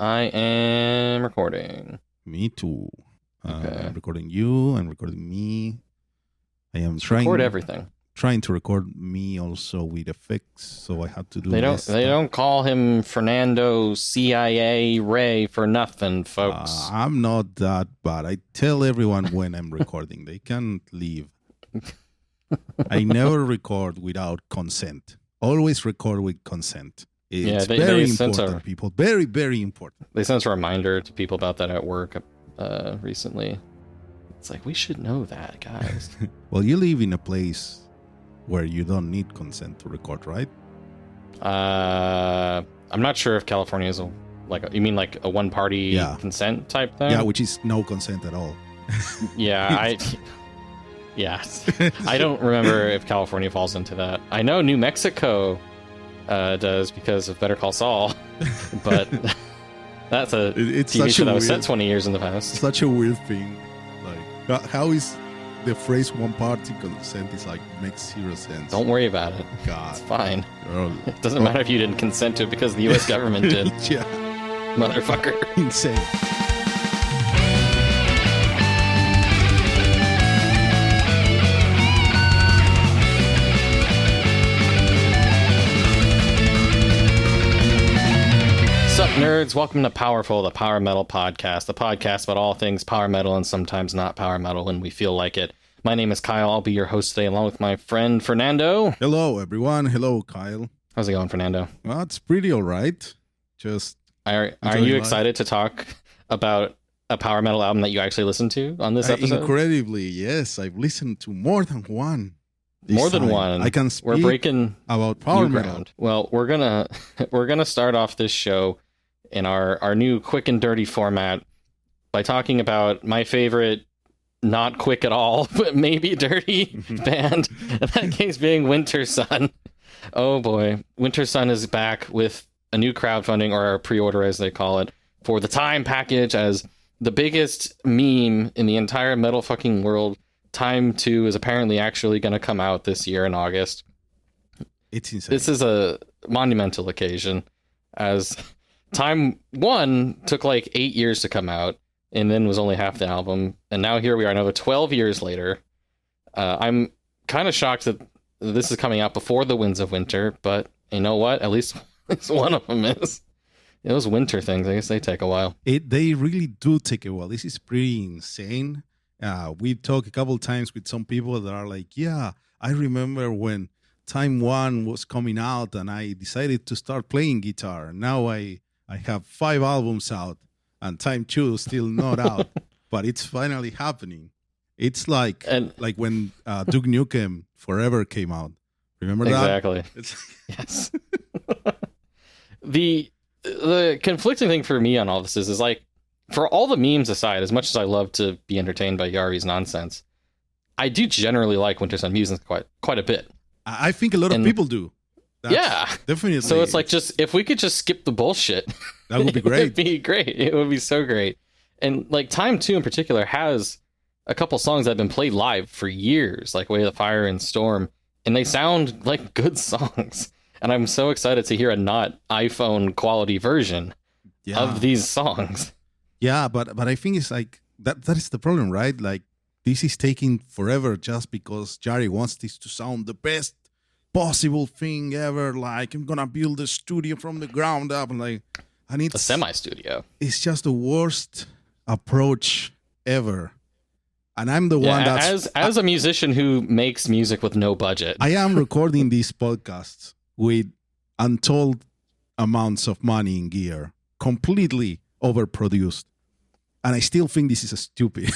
I am recording. Me too. Okay. I'm recording you. I'm recording me. I am trying Record everything. Trying to record me also with effects, so I had to do. They don't call him Fernando CIA Ray for nothing, folks. I'm not that bad. I tell everyone when I'm recording. They can't leave. I never record without consent. Always record with consent. It's very important, people. Very, very important. They sent a reminder to people about that at work recently. It's like, we should know that, guys. Well, you live in a place where you don't need consent to record, right? I'm not sure if California is you mean like a one-party consent type thing? Yeah, which is no consent at all. Yeah, I don't remember if California falls into that. I know New Mexico does because of Better Call Saul, but that's a TV show that was set 20 years in the past. Such a weird thing. Like, how is the phrase one party consent is like makes zero sense. Don't worry about it. God. It's fine. It doesn't matter if you didn't consent to it because the U.S. government did. Yeah. Motherfucker. Insane. Sup Nerds, welcome to Powerful, the Power Metal Podcast, the podcast about all things power metal and sometimes not power metal when we feel like it. My name is Kyle, I'll be your host today along with my friend Fernando. Hello everyone, hello Kyle. How's it going, Fernando? Well, it's pretty alright. Just Are you excited to talk about a power metal album that you actually listened to on this episode? Incredibly, yes. I've listened to more than one. More than one. I can speak We're breaking about power metal. Ground. Well, we're gonna start off this show in our new quick and dirty format by talking about my favorite not quick at all, but maybe dirty band. In that case being Wintersun. Oh boy. Wintersun is back with a new crowdfunding, or a pre-order as they call it, for the Time package, as the biggest meme in the entire metal fucking world. Time 2 is apparently actually going to come out this year in August. It's insane. This is a monumental occasion, as Time 1 took like 8 years to come out and then was only half the album. And now here we are, another 12 years later. I'm kind of shocked that this is coming out before the Winds of Winter, but you know what? At least one of them is. Those winter things, I guess they take a while. They really do take a while. This is pretty insane. We talked a couple times with some people that are like, yeah, I remember when Time 1 was coming out and I decided to start playing guitar. Now I have 5 albums out and Time 2 is still not out, but it's finally happening. It's like when Duke Nukem Forever came out. Remember that? Exactly. Yes. The conflicting thing for me on all this is like, for all the memes aside, as much as I love to be entertained by Yari's nonsense, I do generally like Wintersun music quite a bit. I think a lot of people do. That's definitely. So it's like, just if we could just skip the bullshit, that would be great. It'd be great. It would be so great. And like Time 2 in particular has a couple songs that have been played live for years, like Way of the Fire and Storm, and they sound like good songs. And I'm so excited to hear a not iPhone quality version of these songs. Yeah, but I think it's like that is the problem, right? Like, this is taking forever just because Jari wants this to sound the best possible thing ever. Like, I'm gonna build a studio from the ground up, and it's a semi-studio. It's just the worst approach ever. And I'm the one that's as a musician who makes music with no budget. I am recording these podcasts with untold amounts of money in gear, completely overproduced. And I still think this is a stupid.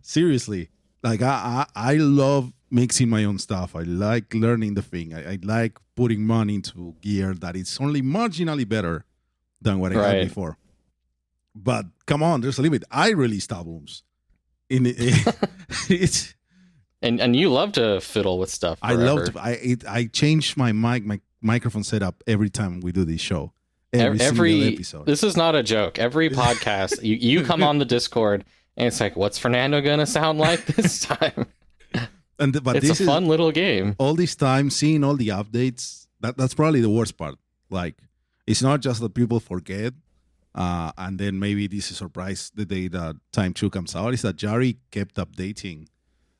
Seriously. Like, I love mixing my own stuff. I like learning the thing. I like putting money into gear that is only marginally better than what I had before. But come on, there's a limit. I released albums. It's and you love to fiddle with stuff. Forever. I change my microphone setup every time we do this show. Every episode. This is not a joke. Every podcast, you come on the Discord and it's like, what's Fernando gonna sound like this time? But it's a fun little game. All this time, seeing all the updates, that's probably the worst part. Like, It's not just that people forget, and then maybe this is a surprise the day that Time 2 comes out. Is that Jari kept updating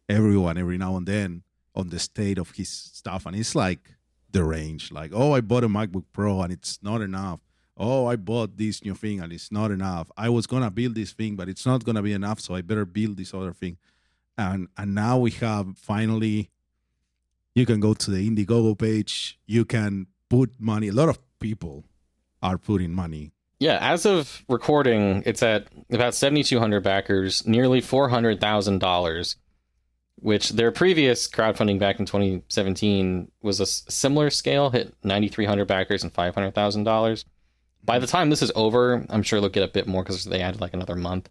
everyone every now and then on the state of his stuff, and it's like the range. Like, oh, I bought a MacBook Pro and it's not enough. Oh, I bought this new thing and it's not enough. I was gonna build this thing, but it's not gonna be enough, so I better build this other thing. And now we have finally. You can go to the Indiegogo page. You can put money. A lot of people are putting money. Yeah, as of recording, it's at about 7,200 backers, nearly $400,000, which their previous crowdfunding back in 2017 was a similar scale, hit 9,300 backers and $500,000. By the time this is over, I'm sure they'll get a bit more because they added like another month.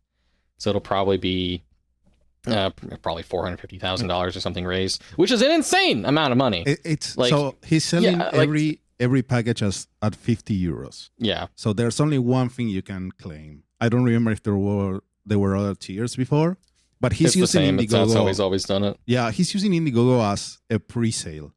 So it'll probably be probably $450,000 or something raised, which is an insane amount of money. It's like, so he's selling every package at 50 euros. Yeah. So there's only one thing you can claim. I don't remember if there were other tiers before, but he's using Indiegogo. That's how he's always done it. Yeah, he's using Indiegogo as a pre-sale.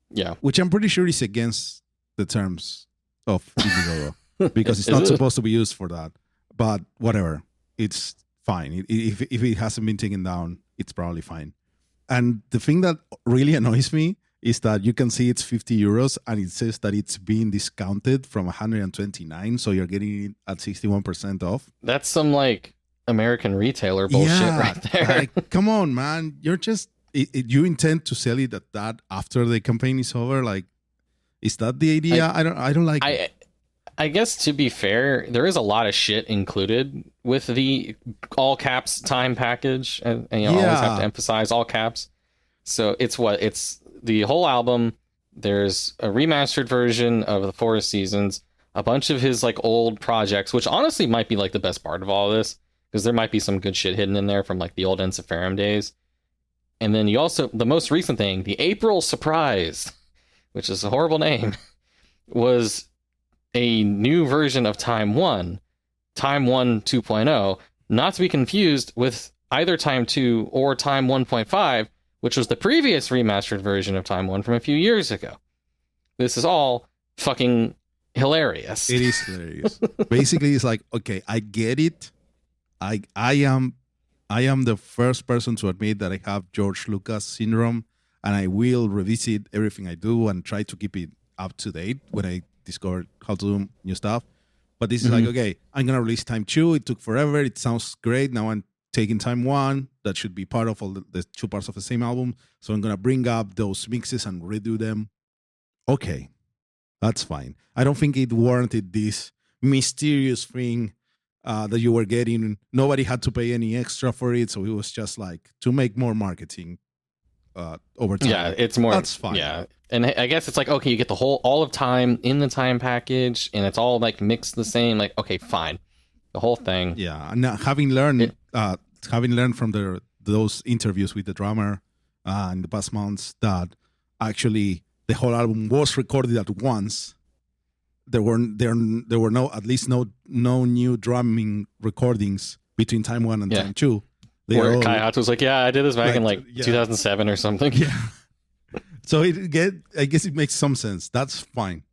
Yeah. Which I'm pretty sure is against the terms of Indiegogo because it's not supposed to be used for that. But whatever, it's fine. If it hasn't been taken down, it's probably fine. And the thing that really annoys me is that you can see it's 50 euros and it says that it's being discounted from 129, so you're getting it at 61% off. That's some like American retailer bullshit right there. Like, come on, man. You're just you intend to sell it at that after the campaign is over? Like, is that the idea? I don't like it. I guess to be fair, there is a lot of shit included with the all caps time package, and you always have to emphasize all caps. So it's the whole album. There's a remastered version of the Forest Seasons, a bunch of his like old projects, which honestly might be like the best part of all of this, because there might be some good shit hidden in there from like the old Ensiferum days. And then you also, the most recent thing, the April Surprise, which is a horrible name, was a new version of Time 1, Time 1 2.0, not to be confused with either Time 2 or Time 1.5, which was the previous remastered version of Time 1 from a few years ago. This is all fucking hilarious. It is hilarious. Basically, it's like, okay, I get it. I am the first person to admit that I have George Lucas syndrome, and I will revisit everything I do and try to keep it up to date when I discover how to do new stuff. But this is like, okay, I'm going to release Time 2. It took forever. It sounds great. Now I'm taking Time 1. That should be part of all the two parts of the same album. So I'm going to bring up those mixes and redo them. Okay, that's fine. I don't think it warranted this mysterious thing that you were getting. Nobody had to pay any extra for it. So it was just like to make more marketing over time. Yeah, it's more. That's fine. Yeah. And I guess it's like, okay, you get all of Time in the Time package, and it's all like mixed the same. Like, okay, fine, the whole thing. Yeah, and having learned from those interviews with the drummer in the past months that actually the whole album was recorded at once. There were no new drumming recordings between Time 1 and Time 2. Where Kai Hatt was like, yeah, I did this back in 2007 or something. Yeah. So I guess it makes some sense. That's fine.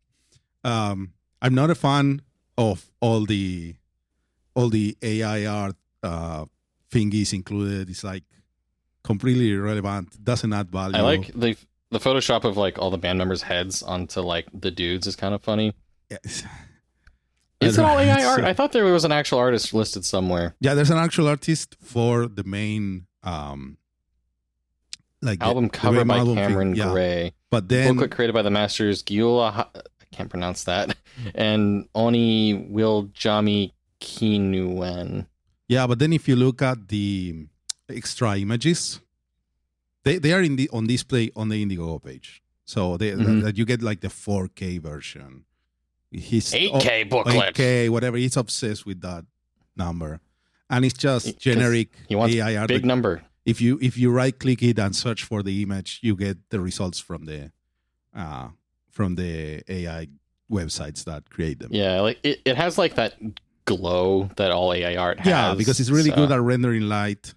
I'm not a fan of all the AI art thingies included. It's like completely irrelevant. Doesn't add value. I like the Photoshop of like all the band members' heads onto like the dudes is kind of funny. Yes. Is it all AI art? I thought there was an actual artist listed somewhere. Yeah, there's an actual artist for the main album cover by Cameron Gray. But then booklet created by the masters Giula, I can't pronounce that, and Oni Wiljami Kinuen. Yeah, but then if you look at the extra images, they are on display on the Indiegogo page. So that you get like the 4K version. His 8K booklet. 8K, whatever. He's obsessed with that number. And it's just generic he wants AI art. Big number. If you right click it and search for the image, you get the results from the AI websites that create them. Yeah, like it has like that glow that all AI art has. Yeah, because it's really good at rendering light,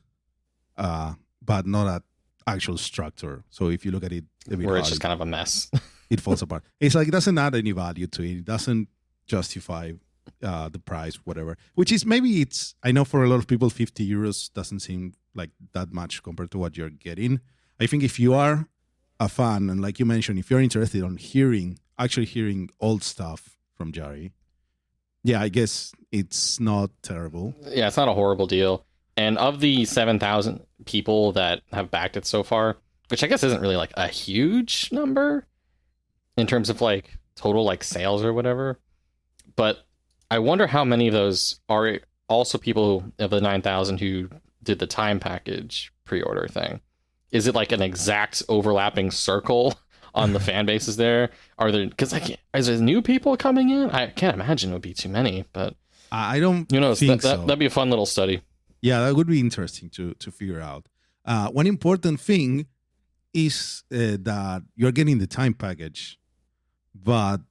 but not at actual structure. So if you look at it, where it's just kind of a mess. It falls apart. It's like it doesn't add any value to it. It doesn't justify the price, whatever. Which is maybe I know for a lot of people, €50 doesn't seem like that much compared to what you're getting. I think if you are a fan, and like you mentioned, if you're interested in actually hearing old stuff from Jari, yeah, I guess it's not terrible. Yeah, it's not a horrible deal. And of the 7,000 people that have backed it so far, which I guess isn't really like a huge number in terms of like total like sales or whatever, but I wonder how many of those are also people of the 9,000 who did the time package pre-order thing. Is it like an exact overlapping circle on the fan bases there? Are there, because is there new people coming in? I can't imagine it would be too many, but I don't think so. That'd be a fun little study. Yeah, that would be interesting to figure out. One important thing is that you're getting the time package, but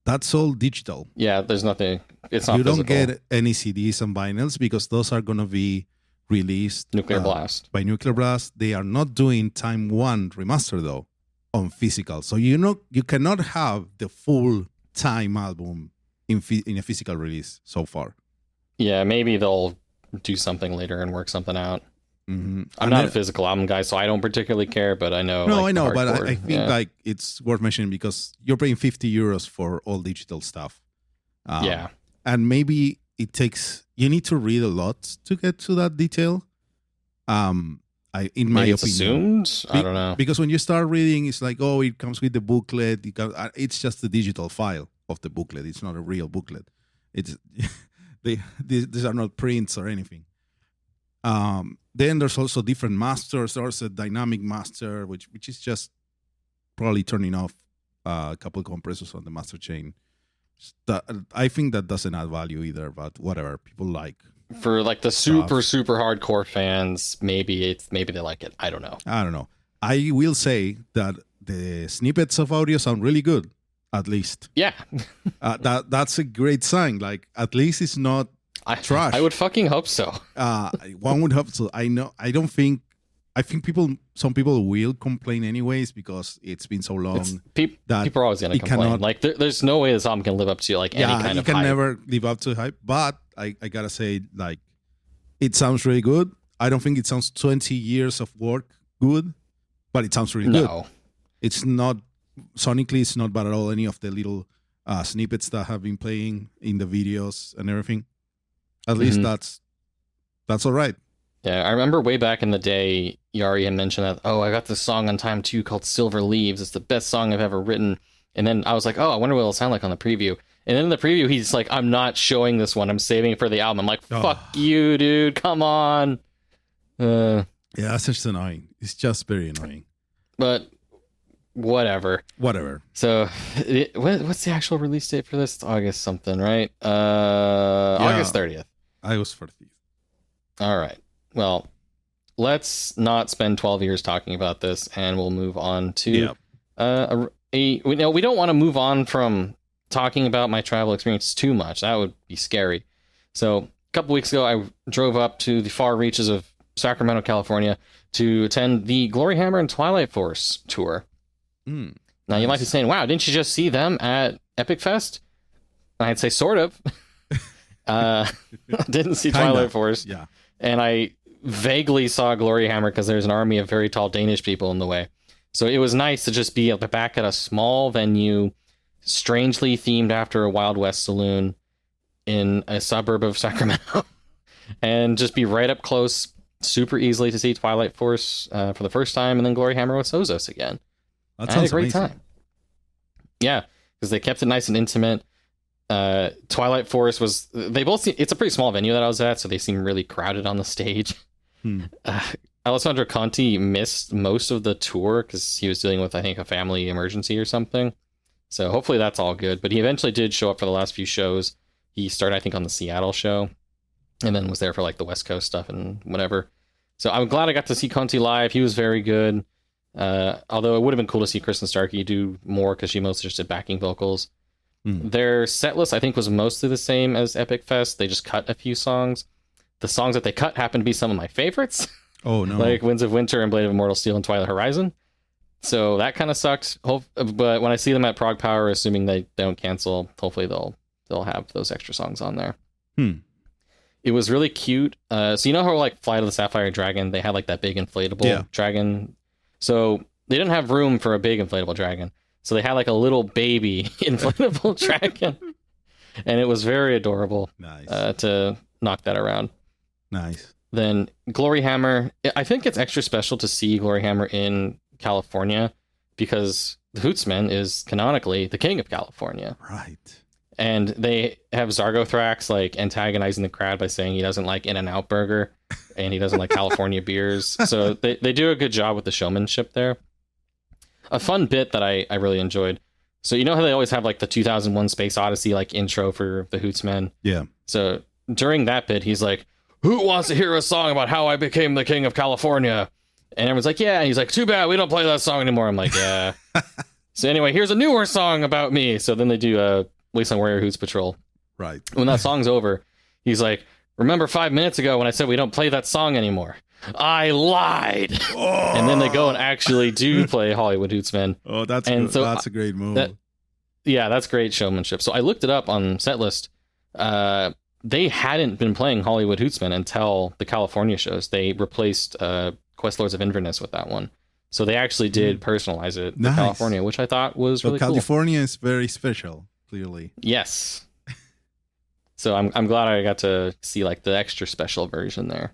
that's all digital. Yeah, there's nothing. It's not. You physical. don't get any CDs and vinyls because those are going to be released Nuclear Blast by Nuclear Blast. They are not doing Time 1 remaster though on physical, so you cannot have the full Time album in a physical release so far. Yeah, maybe they'll do something later and work something out. Mm-hmm. I'm not a physical album guy, so I don't particularly care, but I know. No, like, I know, but I think like it's worth mentioning because you're paying €50 for all digital stuff. Yeah. And maybe you need to read a lot to get to that detail. In my opinion. Assumed? I don't know. Because when you start reading, it's like, oh, it comes with the booklet. It's just the digital file of the booklet. It's not a real booklet. It's these are not prints or anything. Then there's also different masters. There's a dynamic master, which is just probably turning off a couple of compressors on the master chain. I think that doesn't add value either, but whatever. People like. For like the super hardcore fans, maybe they like it. I don't know. I will say that the snippets of audio sound really good, at least. Yeah. That's a great sign. Like, at least it's not trash. I would fucking hope so. One would hope so. I think some people will complain anyways because it's been so long. People are always going to complain. Like, there's no way this album can live up to like any kind of hype. You can never live up to hype. But I gotta say, like, it sounds really good. I don't think it sounds 20 years of work good, but it sounds really good. It's not sonically. It's not bad at all. Any of the little snippets that have been playing in the videos and everything. At least that's all right. Yeah, I remember way back in the day, Yari had mentioned that, I got this song on Time 2 called Silver Leaves. It's the best song I've ever written. And then I was like, I wonder what it'll sound like on the preview. And then in the preview, he's like, I'm not showing this one. I'm saving it for the album. I'm like, fuck you, dude. Come on. Yeah, that's just annoying. It's just very annoying. But whatever. So what's the actual release date for this? It's August something, right? August 30th. August 30th. All right. Well, let's not spend 12 years talking about this, and we'll move on to we don't want to move on from talking about my travel experience too much. That would be scary. So a couple weeks ago, I drove up to the far reaches of Sacramento, California, to attend the Gloryhammer and Twilight Force tour. Now, you might be saying, wow, didn't you just see them at Epic Fest? I'd say sort of. Didn't see Twilight Force. Yeah. And I vaguely saw Gloryhammer because there's an army of very tall Danish people in the way. So it was nice to just be back at a small venue, strangely themed after a Wild West saloon in a suburb of Sacramento, and just be right up close, super easily to see Twilight Force for the first time, and then Gloryhammer with Sozos again. I had a great time. Yeah, because they kept it nice and intimate. Twilight Force it's a pretty small venue that I was at, so they seem really crowded on the stage. Alessandro Conti missed most of the tour because he was dealing with, I think, a family emergency or something. So hopefully that's all good. But he eventually did show up for the last few shows. He started, I think, on the Seattle show, and then was there for like the West Coast stuff and whatever. So I'm glad I got to see Conti live. He was very good. Although it would have been cool to see Kristen Starkey do more because she mostly just did backing vocals. Their set list, I think, was mostly the same as Epic Fest. They just cut a few songs. The songs that they cut happened to be some of my favorites. Oh, no. Like Winds of Winter and Blade of Immortal Steel and Twilight Horizon. So that kind of sucks. But when I see them at Prague Power, assuming they don't cancel, hopefully they'll they'll have those extra songs on there. It was really cute. So you know how like Flight of the Sapphire Dragon, they had like that big inflatable dragon. So they didn't have room for a big inflatable dragon. So they had like a little baby inflatable dragon. And it was very adorable. Nice. To knock that around. Nice. Then Gloryhammer. I think it's extra special to see Gloryhammer in California because the Hootsman is canonically the king of California. Right. And they have Zargothrax like antagonizing the crowd by saying he doesn't like In-N-Out Burger and he doesn't like California beers. So they do a good job with the showmanship there. A fun bit that I really enjoyed. So you know how they always have like the 2001 Space Odyssey like intro for the Hootsman? Yeah. So during that bit, he's like, who wants to hear a song about how I became the king of California? And everyone's like, yeah. And he's like, too bad we don't play that song anymore. I'm like, yeah. So anyway, here's a newer song about me. So then they do Wasteland Warrior Hoots Patrol. Right. When that song's over, he's like, remember 5 minutes ago when I said we don't play that song anymore? I lied. Oh! And then they go and actually do play Hollywood Hootsman. Oh, that's and good. so That's a great move. That's great showmanship. So I looked it up on Setlist. They hadn't been playing Hollywood Hootsman until the California shows. They replaced Quest Lords of Inverness with that one. So they actually did personalize it for California, which I thought was really California is very special, clearly. Yes. So I'm glad I got to see like the extra special version there.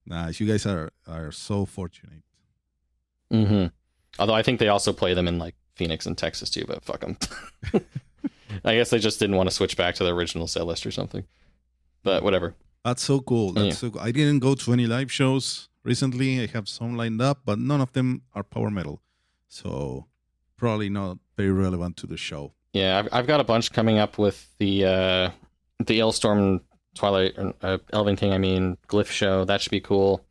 Nice. You guys are so fortunate. Mm-hmm. Although I think they also play them in like Phoenix and Texas too, but fuck them. I guess they just didn't want to switch back to the original set list or something. But whatever. That's so cool. So cool. I didn't go to any live shows recently. I have some lined up, but none of them are power metal. So probably not very relevant to the show. Yeah, I've got a bunch coming up with the Ailstorm Twilight, Elven King, Glyph show. That should be cool.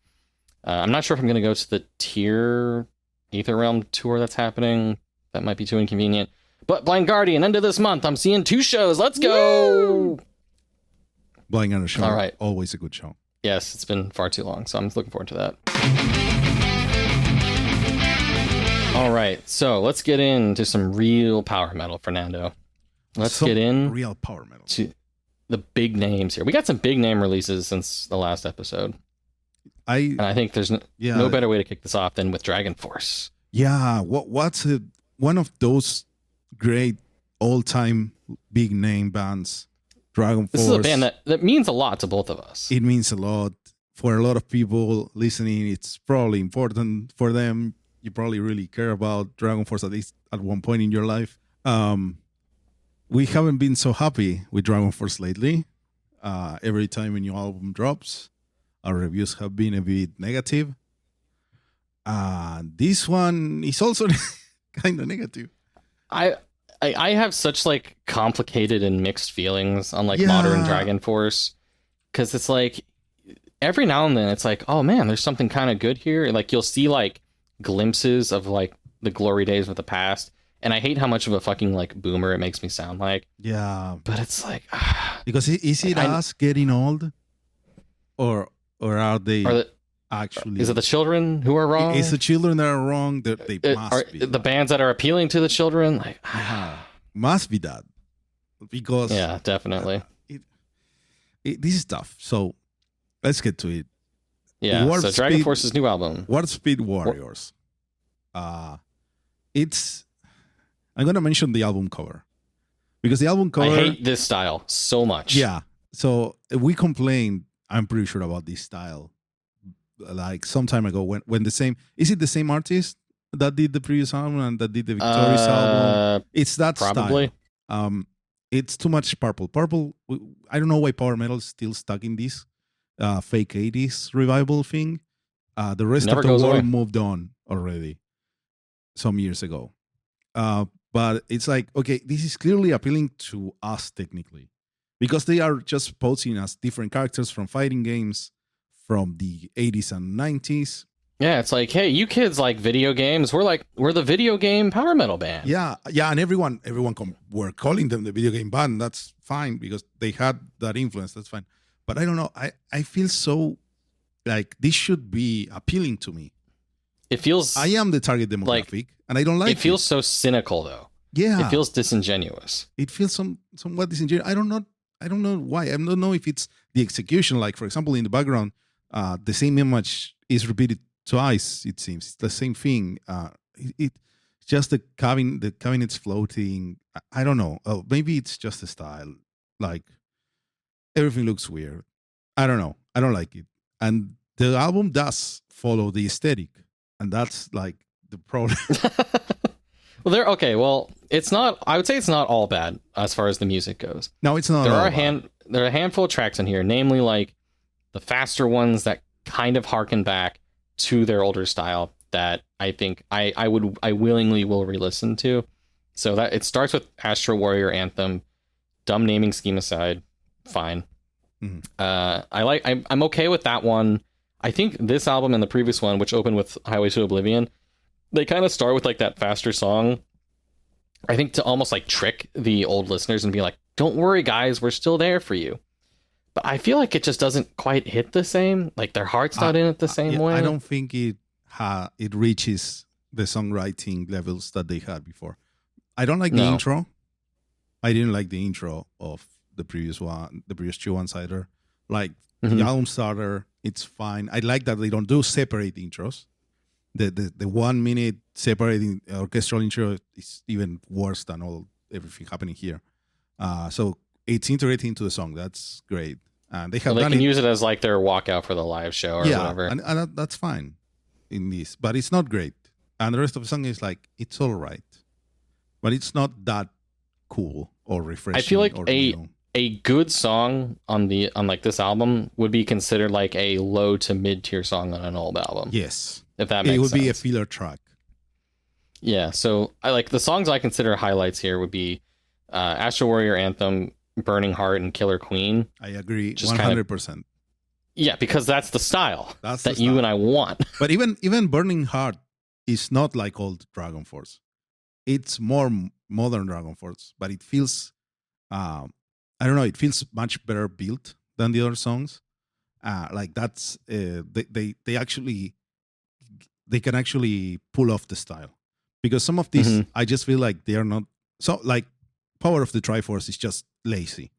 I'm not sure if I'm going to go to the Tier Aether Realm tour that's happening. That might be too inconvenient. But Blind Guardian, end of this month, I'm seeing 2 shows. Let's go! Woo! Blind Guardian show. All right. Always a good show. Yes, it's been far too long, so I'm looking forward to that. All right, so let's get into some real power metal, Fernando. Let's get in real power metal to the big names here. We got some big name releases since the last episode. And I think there's no better way to kick this off than with Dragonforce. Yeah, what's one of those great all-time big name bands, Dragonforce. This is a band that means a lot to both of us. It means a lot. For a lot of people listening, it's probably important for them. You probably really care about Dragonforce, at least at one point in your life. We haven't been so happy with Dragonforce lately. Every time a new album drops, our reviews have been a bit negative. This one is also kind of negative. I have such like complicated and mixed feelings on like modern Dragonforce, because it's like every now and then it's like, oh man, there's something kind of good here. Like you'll see like glimpses of like the glory days of the past, and I hate how much of a fucking like boomer it makes me sound like. Yeah, but it's like because is it us getting old, or are they? Actually, is it the children who are wrong? It's the children that are wrong. They must be the bands that are appealing to the children. Like, must be that, because definitely. This is tough. So let's get to it. Yeah. Dragonforce's new album, Warp Speed Warriors. It's. I'm gonna mention the album cover because the album cover. I hate this style so much. Yeah. So we complained. I'm pretty sure about this style. Like some time ago, when the same is it the same artist that did the previous album and that did the Victorious album? It's that probably style. It's too much purple. I don't know why power metal is still stuck in this fake 80s revival thing. The rest of the world moved on already some years ago. But it's like, okay, this is clearly appealing to us technically, because they are just posing as different characters from fighting games from the 80s and 90s. Yeah, it's like, hey, you kids like video games. We're the video game power metal band. Yeah, and everyone were calling them the video game band. That's fine because they had that influence. That's fine. But I don't know. I feel so like this should be appealing to me. It feels. I am the target demographic, and I don't like it. It feels so cynical, though. Yeah, it feels disingenuous. It feels somewhat disingenuous. I don't know. I don't know why. I don't know if it's the execution. Like, for example, in the background, the same image is repeated twice. It seems it's the same thing. It's just the cabinets floating. I don't know. Oh, maybe it's just a style. Like, everything looks weird. I don't know. I don't like it. And the album does follow the aesthetic, and that's like the problem. Well, well, it's not. I would say it's not all bad as far as the music goes. No, it's not. There are a handful of tracks in here, namely like the faster ones that kind of harken back to their older style that I think I willingly will re-listen to. So that it starts with Astro Warrior Anthem. Dumb naming scheme aside, fine. Mm-hmm. I'm okay with that one. I think this album and the previous one, which opened with Highway to Oblivion, they kind of start with like that faster song. I think to almost like trick the old listeners and be like, don't worry guys, we're still there for you. But I feel like it just doesn't quite hit the same. Like their heart's not in it the same way. I don't think it reaches the songwriting levels that they had before. I don't like the intro. I didn't like the intro of the previous two ones either. Like the album starter, it's fine. I like that they don't do separate intros. The 1 minute separating orchestral intro is even worse than everything happening here. So it's integrated into the song. That's great. And they can use it as like their walkout for the live show or whatever. And that's fine in this, but it's not great. And the rest of the song is like, it's all right, but it's not that cool or refreshing. I feel like a good song on like this album would be considered like a low to mid tier song on an old album. Yes. If that makes sense. It would be a filler track. Yeah. So I like the songs I consider highlights here would be Astro Warrior Anthem, Burning Heart, and Killer Queen. I agree 100%. Yeah, because that's the style that you and I want. But even Burning Heart is not like old Dragonforce. It's more modern Dragonforce, but it feels I don't know, it feels much better built than the other songs. Like that's they can actually pull off the style, because some of these I just feel like they are not so like Power of the Triforce is just lazy.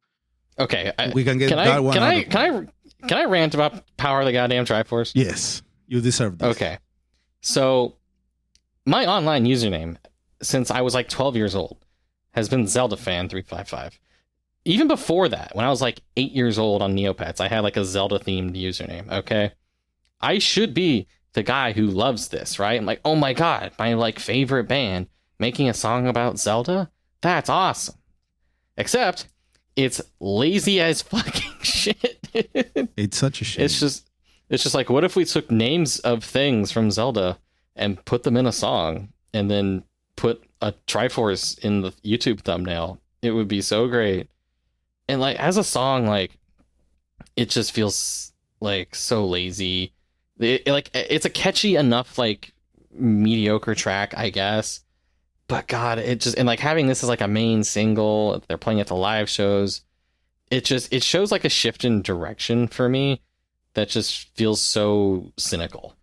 Okay, we can get that one. Can I rant about Power of the goddamn Triforce? Yes, you deserve this. Okay, so my online username since I was like 12 years old has been ZeldaFan355. Even before that, when I was like 8 years old on Neopets, I had like a Zelda themed username. Okay, I should be the guy who loves this, right? I'm like, oh my god, my like favorite band making a song about Zelda? That's awesome. Except it's lazy as fucking shit. It's such a shame. It's just like, what if we took names of things from Zelda and put them in a song and then put a Triforce in the YouTube thumbnail? It would be so great. And like as a song, like it just feels like so lazy. It's a catchy enough like mediocre track, I guess. But God, it just, and like having this as like a main single, they're playing at the live shows. It shows like a shift in direction for me that just feels so cynical.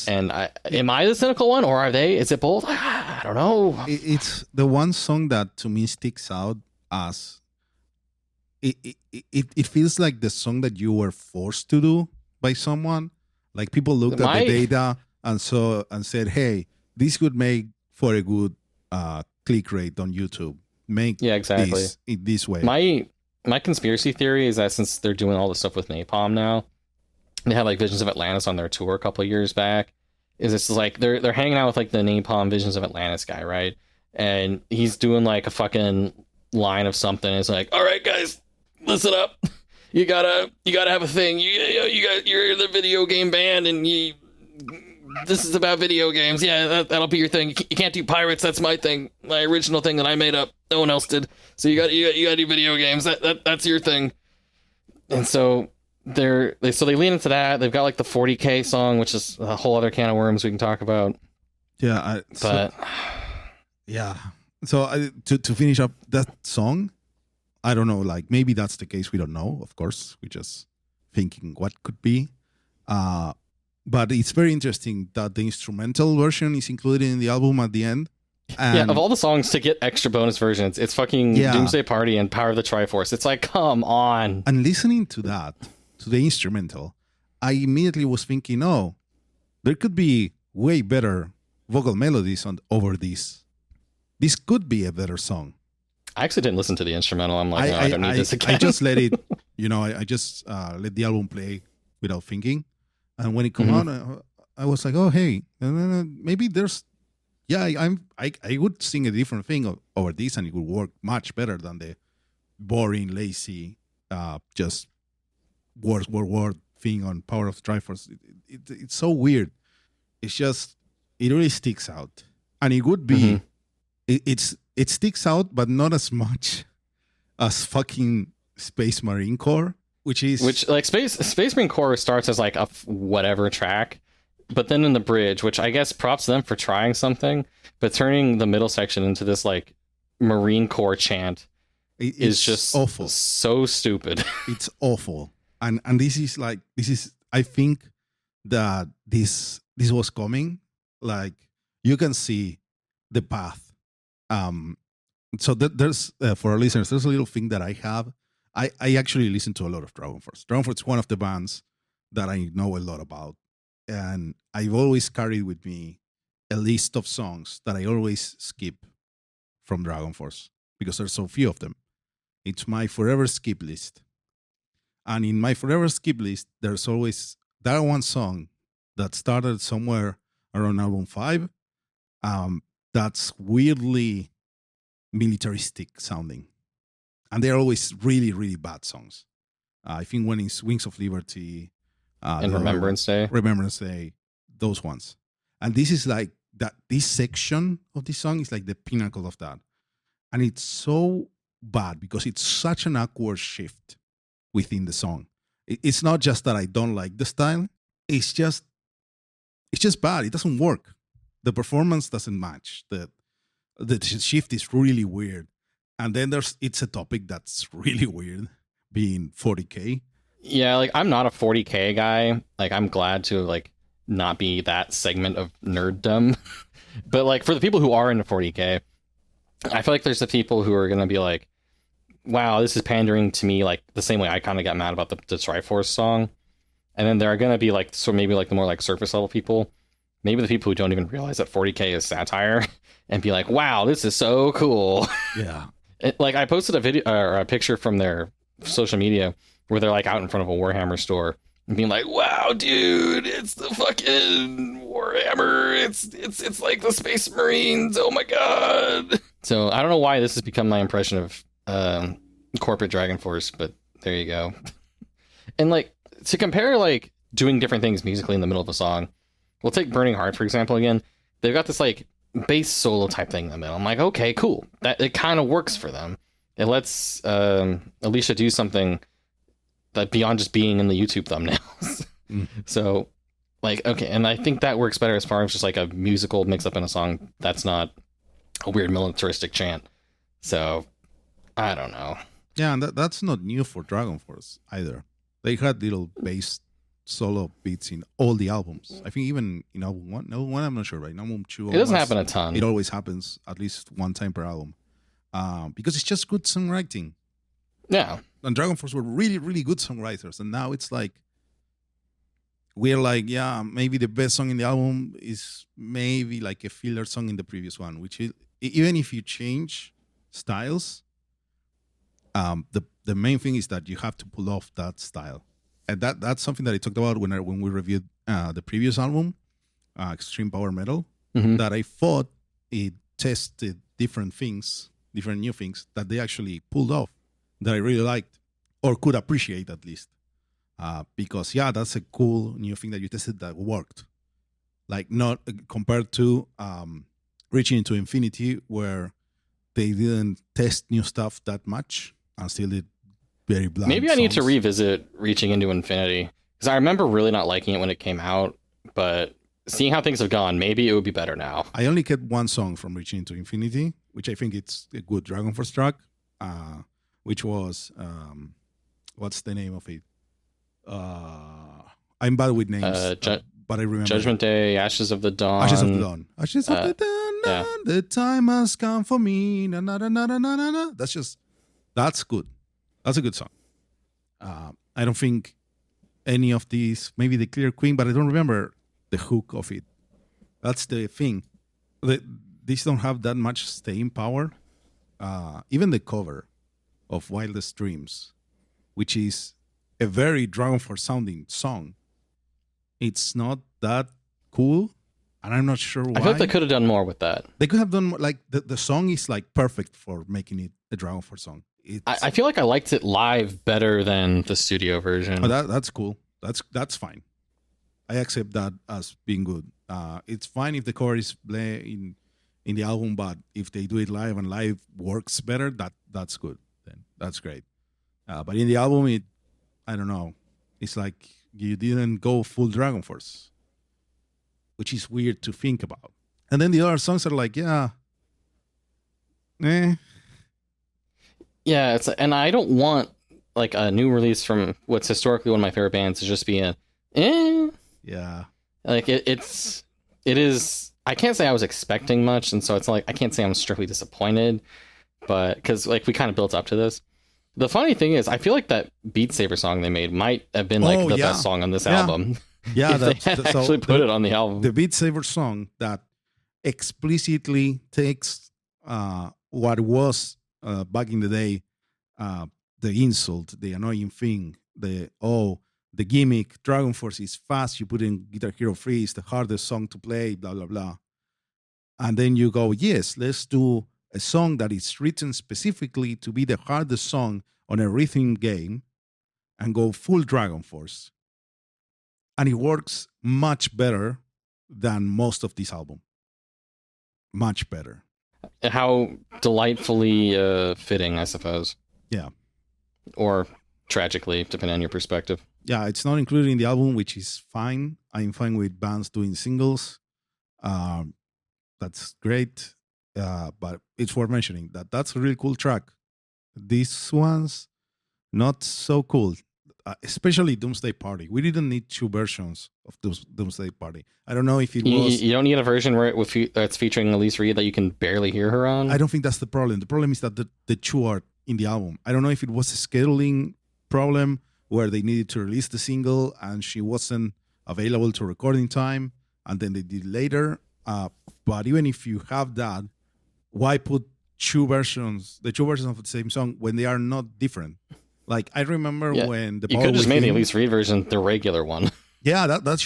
Am I the cynical one, or are they? Is it both? I don't know. It's the one song that to me sticks out as it feels like the song that you were forced to do by someone. Like people looked at the data and said, "Hey, this could make for a good click rate on YouTube. Make exactly this way." My conspiracy theory is that since they're doing all this stuff with Napalm now, they had like Visions of Atlantis on their tour a couple of years back. Is this like they're hanging out with like the Napalm Visions of Atlantis guy, right? And he's doing like a fucking line of something. It's like, all right, guys, listen up. You gotta have a thing. You're the video game band, and this is about video games. Yeah, that'll be your thing. You can't do pirates. That's my thing. My original thing that I made up. No one else did. So you got to do video games. That's your thing. And so they lean into that. They've got like the 40K song, which is a whole other can of worms we can talk about. Yeah, yeah. So to finish up that song, I don't know. Like maybe that's the case. We don't know. Of course, we're just thinking what could be. But it's very interesting that the instrumental version is included in the album at the end. Yeah, of all the songs to get extra bonus versions, it's fucking Doomsday Party and Power of the Triforce. It's like, come on. And listening to that, to the instrumental, I immediately was thinking, oh, there could be way better vocal melodies over this. This could be a better song. I actually didn't listen to the instrumental. I'm like, I don't need this again. I just let it, I just let the album play without thinking. And when it came out, I was like, oh, hey, maybe there's, I would sing a different thing over this, and it would work much better than the boring, lazy, just word thing on Power of the Triforce. It's so weird. It's just, it really sticks out. And it would be, it sticks out, but not as much as fucking Space Marine Corps, which like Space Marine Corps starts as like a whatever track. But then in the bridge, which I guess props to them for trying something, but turning the middle section into this like Marine Corps chant is just awful. So stupid. It's awful. And this is I think that this was coming. Like, you can see the path. So there's for our listeners, there's a little thing that I have. I actually listen to a lot of Dragonforce. Dragonforce is one of the bands that I know a lot about. And I've always carried with me a list of songs that I always skip from Dragonforce because there's so few of them. It's my forever skip list. And in my forever skip list, there's always that one song that started somewhere around album 5. That's weirdly militaristic sounding. And they're always really, really bad songs. I think one is Wings of Liberty, and Remembrance Day, those ones. And this is like that. This section of the song is like the pinnacle of that, and it's so bad because it's such an awkward shift within the song. It's not just that I don't like the style; it's just bad. It doesn't work. The performance doesn't match. The shift is really weird, and then it's a topic that's really weird, being 40K. Yeah, like I'm not a 40K guy. Like I'm glad to like not be that segment of nerddom. But like for the people who are into 40K, I feel like there's the people who are gonna be like, wow, this is pandering to me, like the same way I kind of got mad about the Triforce song. And then there are gonna be like, so maybe like the more like surface level people, maybe the people who don't even realize that 40K is satire and be like, wow, this is so cool. Yeah. Like I posted a video or a picture from their social media where they're like out in front of a Warhammer store and being like, wow, dude, it's the fucking Warhammer. It's like the Space Marines. Oh my God. So I don't know why this has become my impression of corporate Dragonforce, but there you go. And like to compare like doing different things musically in the middle of a song, we'll take Burning Heart, for example, again. They've got this like bass solo type thing in the middle. I'm like, okay, cool. That it kind of works for them. It lets Alicia do something that beyond just being in the YouTube thumbnails. So, like, okay, and I think that works better as far as just like a musical mix up in a song that's not a weird militaristic chant. So, I don't know. Yeah, and that's not new for Dragonforce either. They had little bass solo beats in all the albums. I think even in album 1, I'm not sure, right? In album 2, it doesn't happen a ton. It always happens at least one time per album. Because it's just good songwriting. Yeah. And Dragonforce were really, really good songwriters. And now it's like, we're like, yeah, maybe the best song in the album is maybe like a filler song in the previous one, which is, even if you change styles, the main thing is that you have to pull off that style. And that's something that I talked about when we reviewed the previous album, Extreme Power Metal, that I thought it tested different new things that they actually pulled off that I really liked or could appreciate at least. Because, yeah, that's a cool new thing that you tested that worked. Like, not compared to Reaching into Infinity, where they didn't test new stuff that much and still did very bland Maybe I need to songs. revisit Reaching into Infinity, because I remember really not liking it when it came out, but seeing how things have gone, maybe it would be better now. I only kept one song from Reaching into Infinity, which I think it's a good Dragonforce track, which was, what's the name of it? I'm bad with names, but I remember. Judgment Day, Ashes of the Dawn. Ashes of the Dawn. Ashes of the Dawn. Yeah. The time has come for me. Na, na, na, na, na, na, na. That's good. That's a good song. I don't think any of these, maybe the Clear Queen, but I don't remember the hook of it. That's the thing. These don't have that much staying power. Even the cover of Wildest Dreams, which is a very Dragonforce sounding song, it's not that cool, and I'm not sure why. I feel like they could have done more with that. They could have done more, like the song is like perfect for making it a Dragonforce song. I feel like I liked it live better than the studio version. Oh, that's cool. That's fine. I accept that as being good. It's fine if the cover is in the album, but if they do it live and live works better, that's good. Then that's great. But in the album, I don't know. It's like you didn't go full Dragonforce, which is weird to think about. And then the other songs are like, yeah, Yeah, and I don't want like a new release from what's historically one of my favorite bands to just be yeah. Like it is. I can't say I was expecting much, and so it's like I can't say I'm strictly disappointed, but because like we kind of built up to this. The funny thing is, I feel like that Beat Saber song they made might have been like the best song on this album. Yeah, if they had actually put it on the album. The Beat Saber song that explicitly takes what was back in the day, the insult, the annoying thing, the gimmick. Dragonforce is fast. You put in Guitar Hero 3, it's the hardest song to play, blah, blah, blah. And then you go, yes, let's do a song that is written specifically to be the hardest song on a rhythm game and go full Dragonforce. And it works much better than most of this album. Much better. How delightfully fitting, I suppose. Yeah. Or tragically, depending on your perspective. Yeah, it's not included in the album, which is fine. I'm fine with bands doing singles. That's great. But it's worth mentioning that's a really cool track. These ones, not so cool. Especially Doomsday Party. We didn't need two versions of Doomsday Party. I don't know if it was... You don't need a version where that's featuring Elise Reed that you can barely hear her on? I don't think that's the problem. The problem is that the two are in the album. I don't know if it was a scheduling problem where they needed to release the single and she wasn't available to recording time, and then they did later. But even if you have that, why put the two versions of the same song when they are not different? Like I remember when you could just made the Elise Reed version the regular one. Yeah, that's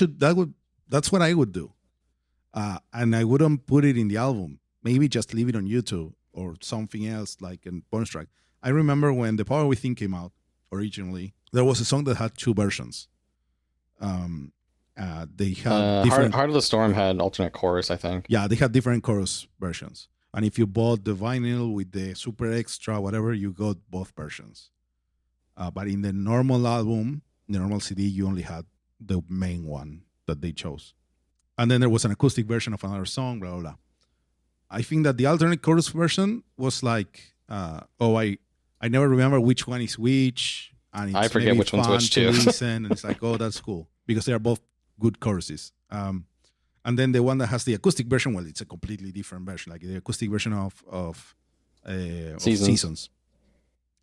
what I would do, and I wouldn't put it in the album. Maybe just leave it on YouTube or something else like a bonus track. I remember when The Power Within came out originally, there was a song that had two versions. They had different... Heart of the Storm had alternate chorus, I think. Yeah, they had different chorus versions. And if you bought the vinyl with the super extra, whatever, you got both versions. But in the normal album, the normal CD, you only had the main one that they chose. And then there was an acoustic version of another song, blah, blah, blah. I think that the alternate chorus version was like, I never remember which one is which. And I forget which one's which too. Listen, and it's like, oh, that's cool. Because they are both good choruses. And then the one that has the acoustic version, well, it's a completely different version. Like the acoustic version of Seasons.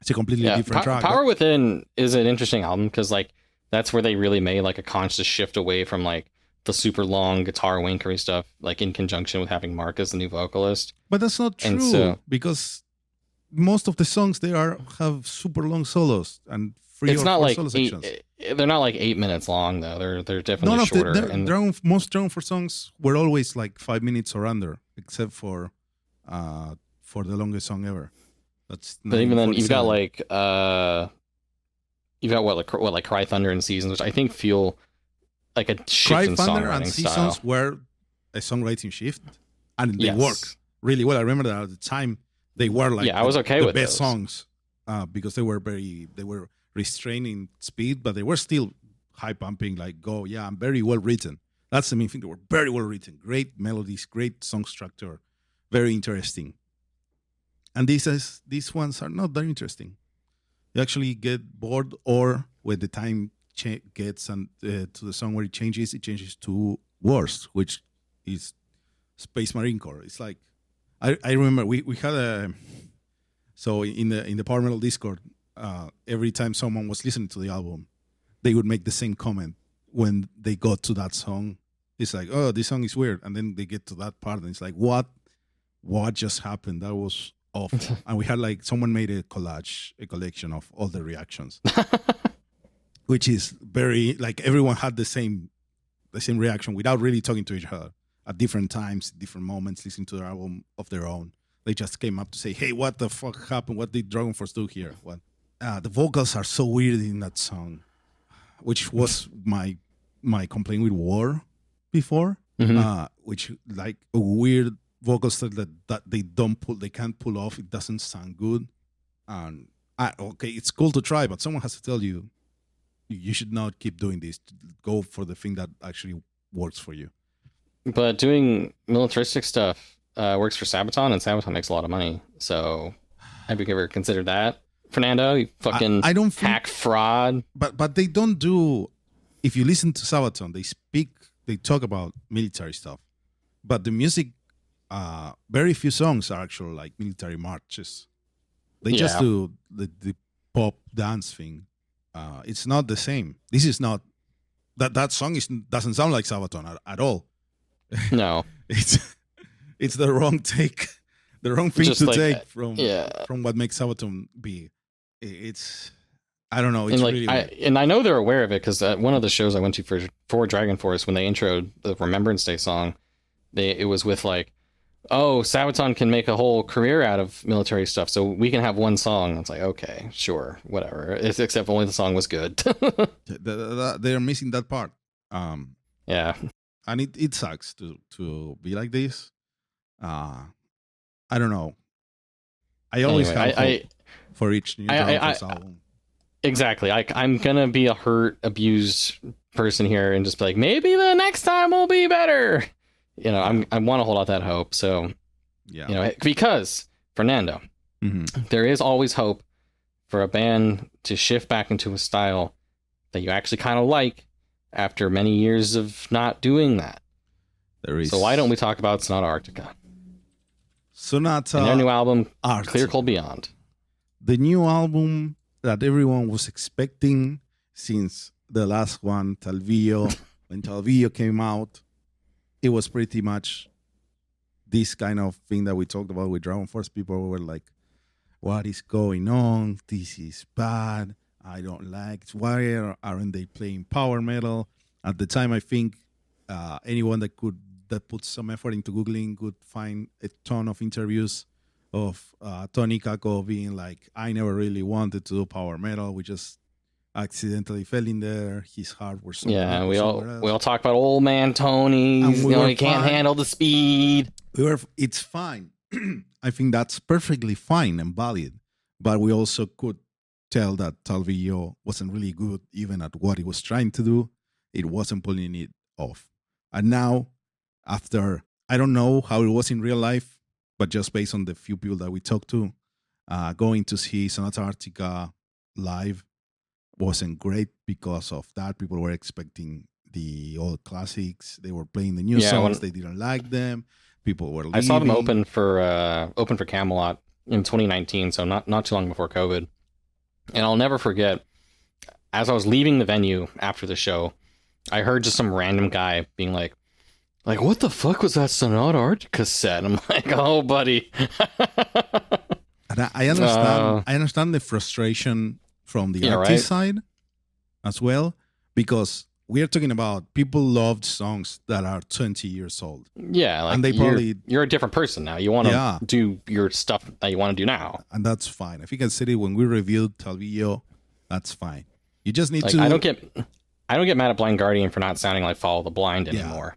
It's a completely different track. Power Within is an interesting album because like that's where they really made like a conscious shift away from like the super long guitar winkery stuff, like in conjunction with having Mark as the new vocalist. But that's not true because most of the songs there have super long solos and it's not like they're not like 8 minutes long though. They're definitely shorter. Most Dragonforce songs were always like 5 minutes or under, except for the longest song ever. But even then, you've got like what Cry Thunder and Seasons, which I think feel like a shift in songwriting style. Cry Thunder and Seasons were a songwriting shift, and they work really well. I remember that at the time they were like I was okay the with best those songs because they were restraining speed, but they were still high pumping. Like and very well written. That's the main thing. They were very well written, great melodies, great song structure, very interesting. And these ones are not that interesting. You actually get bored, or when the time gets to the song where it changes to Worst, which is Space Marine Corps. It's like, I remember we had a so in the Power Metal Discord, every time someone was listening to the album, they would make the same comment when they got to that song. It's like, oh, this song is weird, and then they get to that part, and it's like, what just happened? That was awful. And we had like someone made a collection of all the reactions, which is very like everyone had the same reaction without really talking to each other at different times, different moments, listening to their album of their own. They just came up to say, hey, what the fuck happened? What did Dragonforce do here? What? The vocals are so weird in that song, which was my complaint with War before, which like a weird vocal style that they can't pull off. It doesn't sound good. And okay, it's cool to try, but someone has to tell you, you should not keep doing this. Go for the thing that actually works for you. But doing militaristic stuff works for Sabaton, and Sabaton makes a lot of money. So have you ever considered that, Fernando? You fucking I don't hack fraud. But they don't do. If you listen to Sabaton, they talk about military stuff. But the music, very few songs are actually like military marches. They just do the pop dance thing. It's not the same. This is not that song doesn't sound like Sabaton at all. No, it's the wrong take, the wrong thing just to like, take from what makes Sabaton be. It's I don't know. It's and like really weird. and I know they're aware of it because at one of the shows I went to for Dragonforce, when they introed the Remembrance Day song, it was with like, oh, Sabaton can make a whole career out of military stuff, so we can have one song. It's like, okay, sure, whatever. Except only the song was good. They're missing that part. Yeah. And it sucks to be like this. I don't know. I always have hope for each new Dragonforce album. Exactly. I'm gonna be a hurt, abused person here and just be like, maybe the next time will be better. You know, I want to hold out that hope. So, yeah, you know, because Fernando, there is always hope for a band to shift back into a style that you actually kind of like after many years of not doing that. There is. So why don't we talk about Sonata Arctica? Sonata and their new album, Arctica. Clear Cold Beyond. The new album that everyone was expecting since the last one, Talvillo. When Talvillo came out, it was pretty much this kind of thing that we talked about with Dragonforce. People were like, what is going on? This is bad. I don't like it. Why aren't they playing power metal? At the time, I think anyone that put some effort into Googling could find a ton of interviews of Tony Kako being like, I never really wanted to do power metal. We just accidentally fell in there. His heart was somewhere. Yeah, we all talk about old man Tony. He can't handle the speed. It's fine. I think that's perfectly fine and valid. But we also could tell that Talvillo wasn't really good even at what he was trying to do. It wasn't pulling it off. And now, after, I don't know how it was in real life, but just based on the few people that we talked to, going to see Sonata Arctica live wasn't great because of that. People were expecting the old classics. They were playing the new songs. They didn't like them. People were leaving. I saw them open for Camelot in 2019, so not too long before COVID. And I'll never forget, as I was leaving the venue after the show, I heard just some random guy being like, what the fuck was that Sonata Arctica set? I'm like, oh, buddy. And I understand. I understand the frustration from the artist side as well, because we are talking about people loved songs that are 20 years old. Yeah, like, and they you're a different person now. You want to do your stuff that you want to do now, and that's fine. I think I said it when we reviewed Talvillo. That's fine. You just need to. I don't get mad at Blind Guardian for not sounding like Follow the Blind anymore.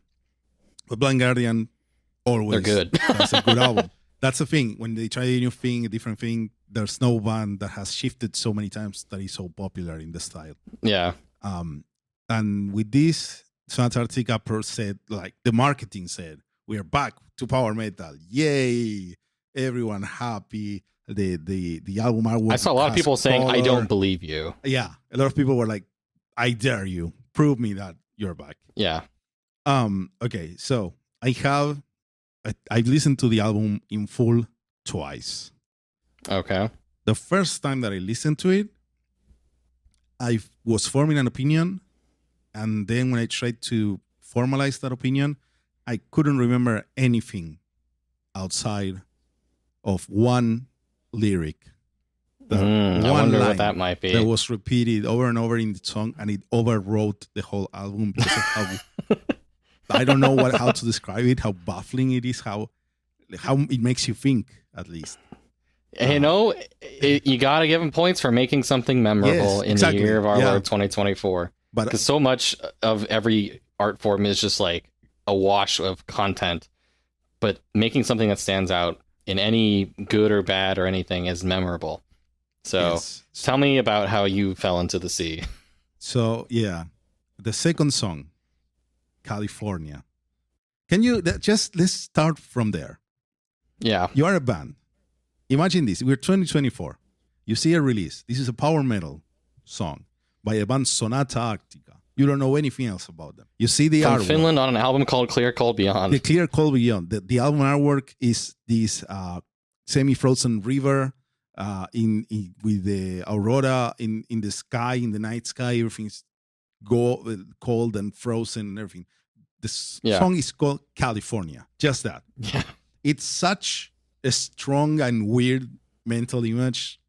But Blind Guardian, always they're good. That's a good album. That's the thing. When they try a new thing, a different thing, there's no band that has shifted so many times that is so popular in the style. Yeah. And with this, Sonata Arctica said, like the marketing said, we are back to power metal. Yay! Everyone happy. The album artwork. I saw a lot of people saying, "I don't believe you." Yeah, a lot of people were like, "I dare you, prove me that you're back." Yeah. Okay, so I have I listened to the album in full twice. Okay. The first time that I listened to it, I was forming an opinion, and then when I tried to formalize that opinion, I couldn't remember anything outside of one lyric. I wonder what that might be. That was repeated over and over in the song, and it overwrote the whole album because of how I don't know how to describe it, how baffling it is, how it makes you think, at least. You know, you got to give him points for making something memorable in the year of our Lord 2024. Because so much of every art form is just like a wash of content. But making something that stands out in any good or bad or anything is memorable. So tell me about how you fell into the sea. So, yeah, the second song, California. Let's start from there. Yeah. You are a band. Imagine this. We're 2024. You see a release. This is a power metal song by a band, Sonata Arctica. You don't know anything else about them. You see the From artwork. Finland on an album called Clear Cold Beyond. The Clear Cold Beyond. The album artwork is this semi-frozen river with the aurora in the sky, in the night sky. Everything's cold and frozen and everything. The song is called California. Just that. Yeah. It's such a strong and weird mental image.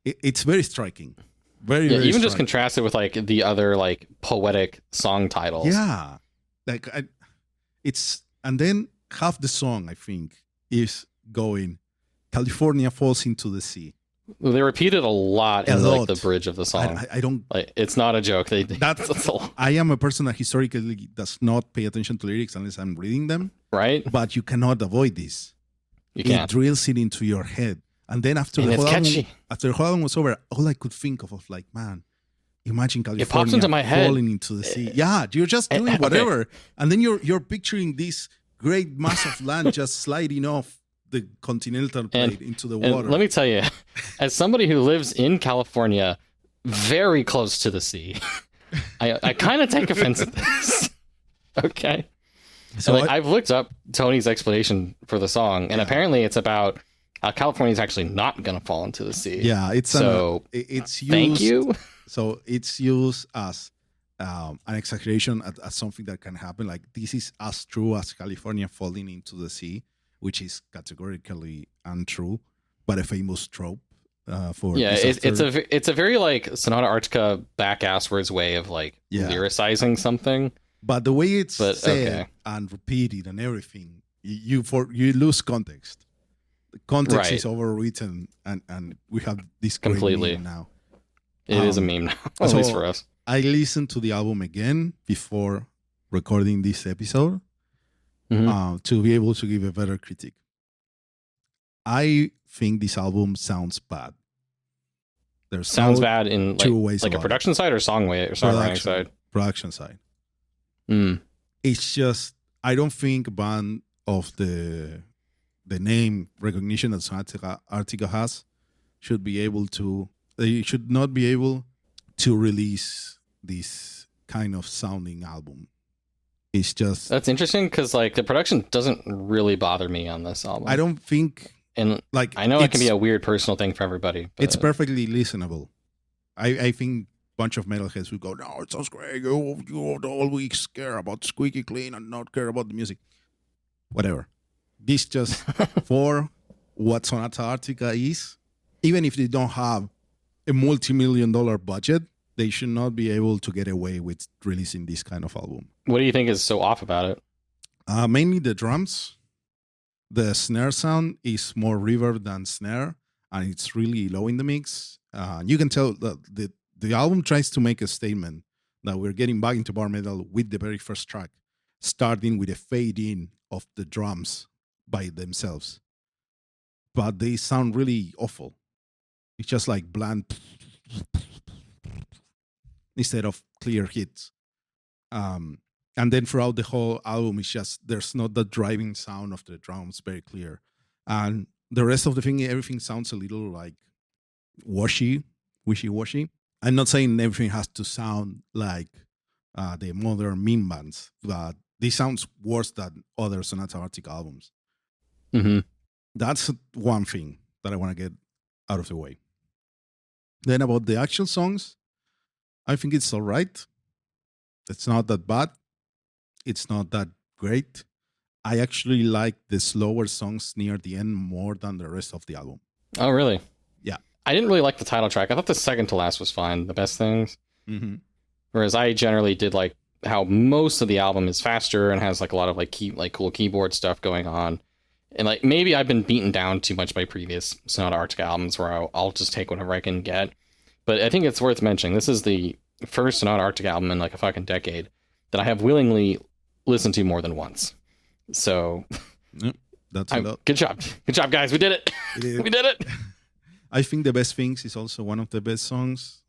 It's very striking. Very even striking. just contrast it with like the other like poetic song titles. Yeah, like and then half the song I think is going, California falls into the sea. They repeat it a lot in like the bridge of the song. I don't like. It's not a joke. I am a person that historically does not pay attention to lyrics unless I'm reading them. Right. But you cannot avoid this. You can't. It drills it into your head. And then after the whole album was over, all I could think of was like, man, imagine California it pops into my head. Falling into the sea. Yeah, you're just doing whatever. Okay. And then you're picturing this great mass of land just sliding off the continental plate into the water. Let me tell you, as somebody who lives in California, very close to the sea, I kind of take offense at this. Okay. So I've looked up Tony's explanation for the song, and apparently it's about California is actually not going to fall into the sea. Yeah, it's used. Thank you. So it's used as an exaggeration, as something that can happen. Like this is as true as California falling into the sea, which is categorically untrue, but a famous trope for. Yeah, it's a very like Sonata Arctica back-asswards way of like lyricizing something. But the way it's said and repeated and everything, you lose context. The context is overwritten, and we have this completely meme now. It is a meme now, at least for us. I listened to the album again before recording this episode to be able to give a better critique. I think this album sounds bad. Sounds bad in two ways, like a production side or songwriting side. Production side. Mm. It's just I don't think a band of the name recognition that Sonata Arctica has should not be able to release this kind of sounding album. It's just that's interesting because like the production doesn't really bother me on this album. I don't think, and like I know it can be a weird personal thing for everybody. But it's perfectly listenable. I think bunch of metalheads would go, no, it sounds great. You always care about squeaky clean and not care about the music. Whatever. This just for what Sonata Arctica is. Even if they don't have a multi-million-dollar budget, they should not be able to get away with releasing this kind of album. What do you think is so off about it? Mainly the drums. The snare sound is more reverb than snare, and it's really low in the mix. You can tell that the album tries to make a statement that we're getting back into bar metal with the very first track, starting with a fade in of the drums by themselves. But they sound really awful. It's just like bland instead of clear hits. And then throughout the whole album, it's just there's not the driving sound of the drums very clear. And the rest of the thing, everything sounds a little like wishy-washy. I'm not saying everything has to sound like the modern meme bands, but this sounds worse than other Sonata Arctica albums. Mm-hmm. That's one thing that I want to get out of the way. Then about the actual songs, I think it's all right. It's not that bad. It's not that great. I actually like the slower songs near the end more than the rest of the album. Oh, really? Yeah. I didn't really like the title track. I thought the second to last was fine. The best things. Mm-hmm. Whereas I generally did like how most of the album is faster and has like a lot of like cool keyboard stuff going on. And like maybe I've been beaten down too much by previous Sonata Arctica albums where I'll just take whatever I can get. But I think it's worth mentioning. This is the first Sonata Arctica album in like a fucking decade that I have willingly listened to more than once. So Yep, that's a lot. good job. Good job, guys. We did it. We did it. I think The Best Things is also one of the best songs.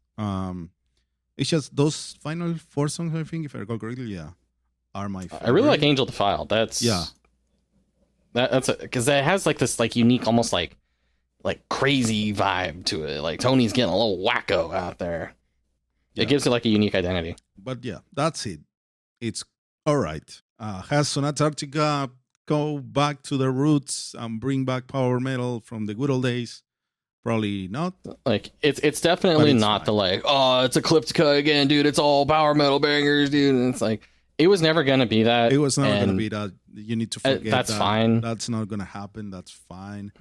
It's just those final 4 songs, I think, if I recall correctly, are my favorite. I really like Angel Defiled. That's because it has like this like unique, almost like crazy vibe to it. Like Tony's getting a little wacko out there. It gives it like a unique identity. But yeah, that's it. It's all right. Has Sonata Arctica go back to their roots and bring back power metal from the good old days? Probably not. Like it's definitely it's not fine. the like, oh, it's Ecliptica again, dude. It's all power metal bangers, dude. And it's like it was never gonna be that. It was never going to and be that. You need to forget that's that. fine. That's not going to happen. That's fine.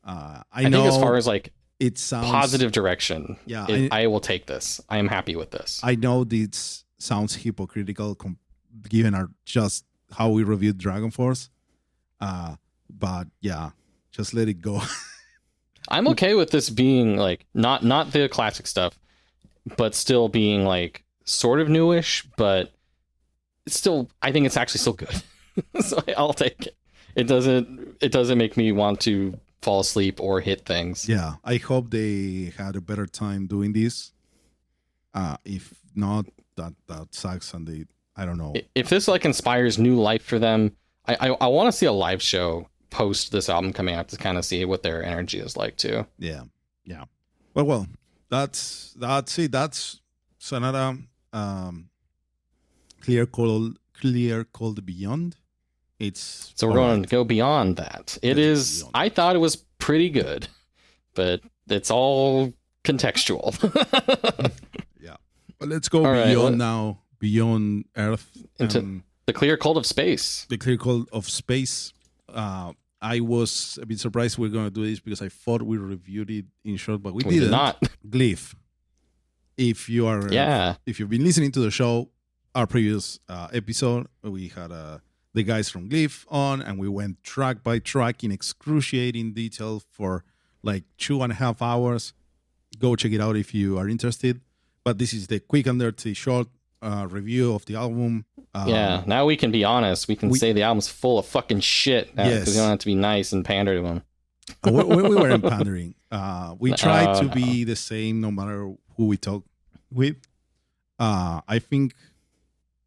I I know think as far as like it sounds positive direction, Yeah, I will take this. I am happy with this. I know this sounds hypocritical given our just how we reviewed Dragonforce. But yeah, just let it go. I'm okay with this being like not the classic stuff, but still being like sort of newish, but it's still, I think it's actually still good. So I'll take it. It doesn't make me want to fall asleep or hit things. Yeah, I hope they had a better time doing this. If not, that sucks, and I don't know. If this like inspires new life for them, I want to see a live show post this album coming out to kind of see what their energy is like too. Yeah. Well, that's it. That's Sonata. Clear Cold Beyond. So we're going to go beyond that. I thought it was pretty good, but it's all contextual. Yeah. But let's go beyond now, beyond Earth. Into the clear cold of space. The clear cold of space. I was a bit surprised we're going to do this because I thought we reviewed it in short, but we didn't. Did not. Glyph. If you've been listening to the show, our previous episode, we had the guys from Glyph on, and we went track by track in excruciating detail for like 2.5 hours. Go check it out if you are interested. But this is the quick and dirty short review of the album. Now we can be honest. We can say the album's full of fucking shit now because we don't have to be nice and pander to them. We weren't pandering. We tried to be the same no matter who we talk with. I think,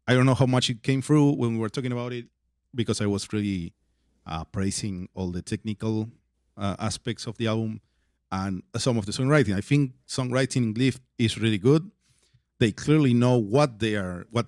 I don't know how much it came through when we were talking about it because I was really praising all the technical aspects of the album and some of the songwriting. I think songwriting in Glyph is really good. They clearly know what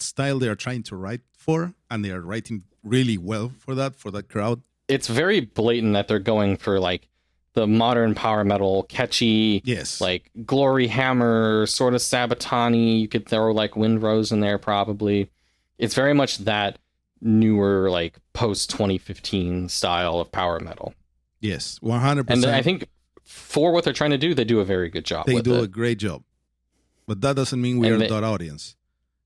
style they are trying to write for, and they are writing really well for that crowd. It's very blatant that they're going for like the modern power metal, catchy, like Gloryhammer, sort of Sabatani. You could throw like Windrose in there probably. It's very much that newer, like post 2015 style of power metal. Yes, 100%. And I think for what they're trying to do, they do a very good job. They do a great job, but that doesn't mean we are that audience.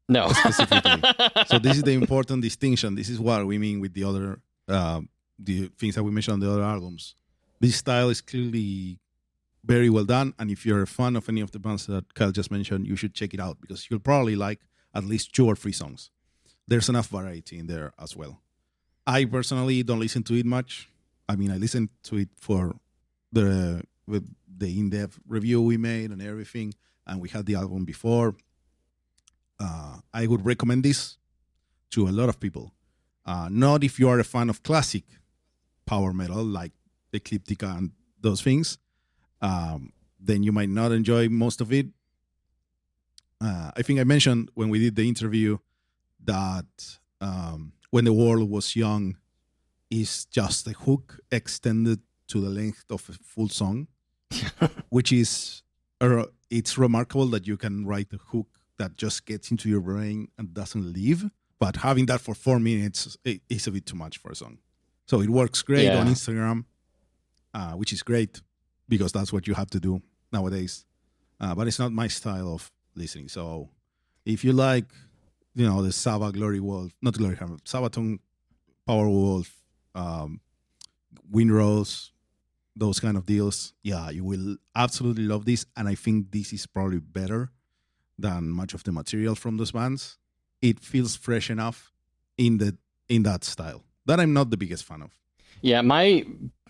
No, specifically. So this is the important distinction. This is what we mean with the other the things that we mentioned on the other albums. This style is clearly very well done, and if you're a fan of any of the bands that Kyle just mentioned, you should check it out because you'll probably like at least 2 or 3 songs. There's enough variety in there as well. I personally don't listen to it much. I mean, I listened to it for the in-depth review we made and everything, and we had the album before. I would recommend this to a lot of people. Not if you are a fan of classic power metal like Ecliptica and those things, then you might not enjoy most of it. I think I mentioned when we did the interview that When the World Was Young is just a hook extended to the length of a full song, which is it's remarkable that you can write a hook that just gets into your brain and doesn't leave. But having that for 4 minutes is a bit too much for a song. So it works great on Instagram, which is great because that's what you have to do nowadays. But it's not my style of listening. So if you like, the Saba Glory Wolf, not Gloryhammer, Sabaton Power Wolf, Windrose, those kind of deals, you will absolutely love this. And I think this is probably better than much of the material from those bands. It feels fresh enough in that style that I'm not the biggest fan of. Yeah,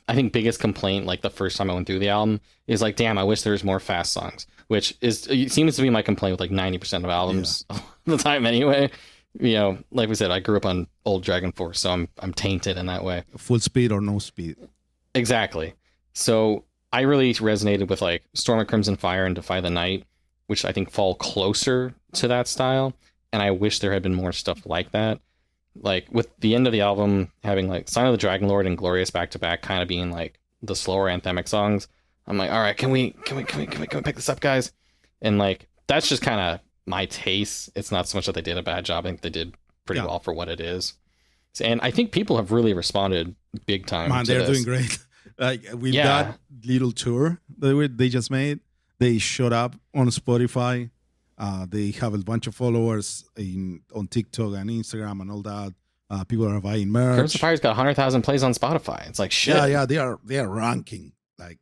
I think biggest complaint, like the first time I went through the album, is like, damn, I wish there was more fast songs, which it seems to be my complaint with like 90% of albums all the time anyway. Like we said, I grew up on old Dragonforce, so I'm tainted in that way. Full speed or no speed. Exactly. So I really resonated with like Storm of Crimson Fire and Defy the Night, which I think fall closer to that style. And I wish there had been more stuff like that. Like with the end of the album having like Sign of the Dragonlord and Glorious back to back kind of being like the slower anthemic songs. I'm like, all right, can we pick this up, guys? And like that's just kind of my taste. It's not so much that they did a bad job. I think they did pretty well for what it is. And I think people have really responded big time. Man, they're doing great. Like with that little tour that they just made, they showed up on Spotify. They have a bunch of followers on TikTok and Instagram and all that. People are buying merch. Crimson Fire's got 100,000 plays on Spotify. It's like shit. Yeah, they are ranking. Like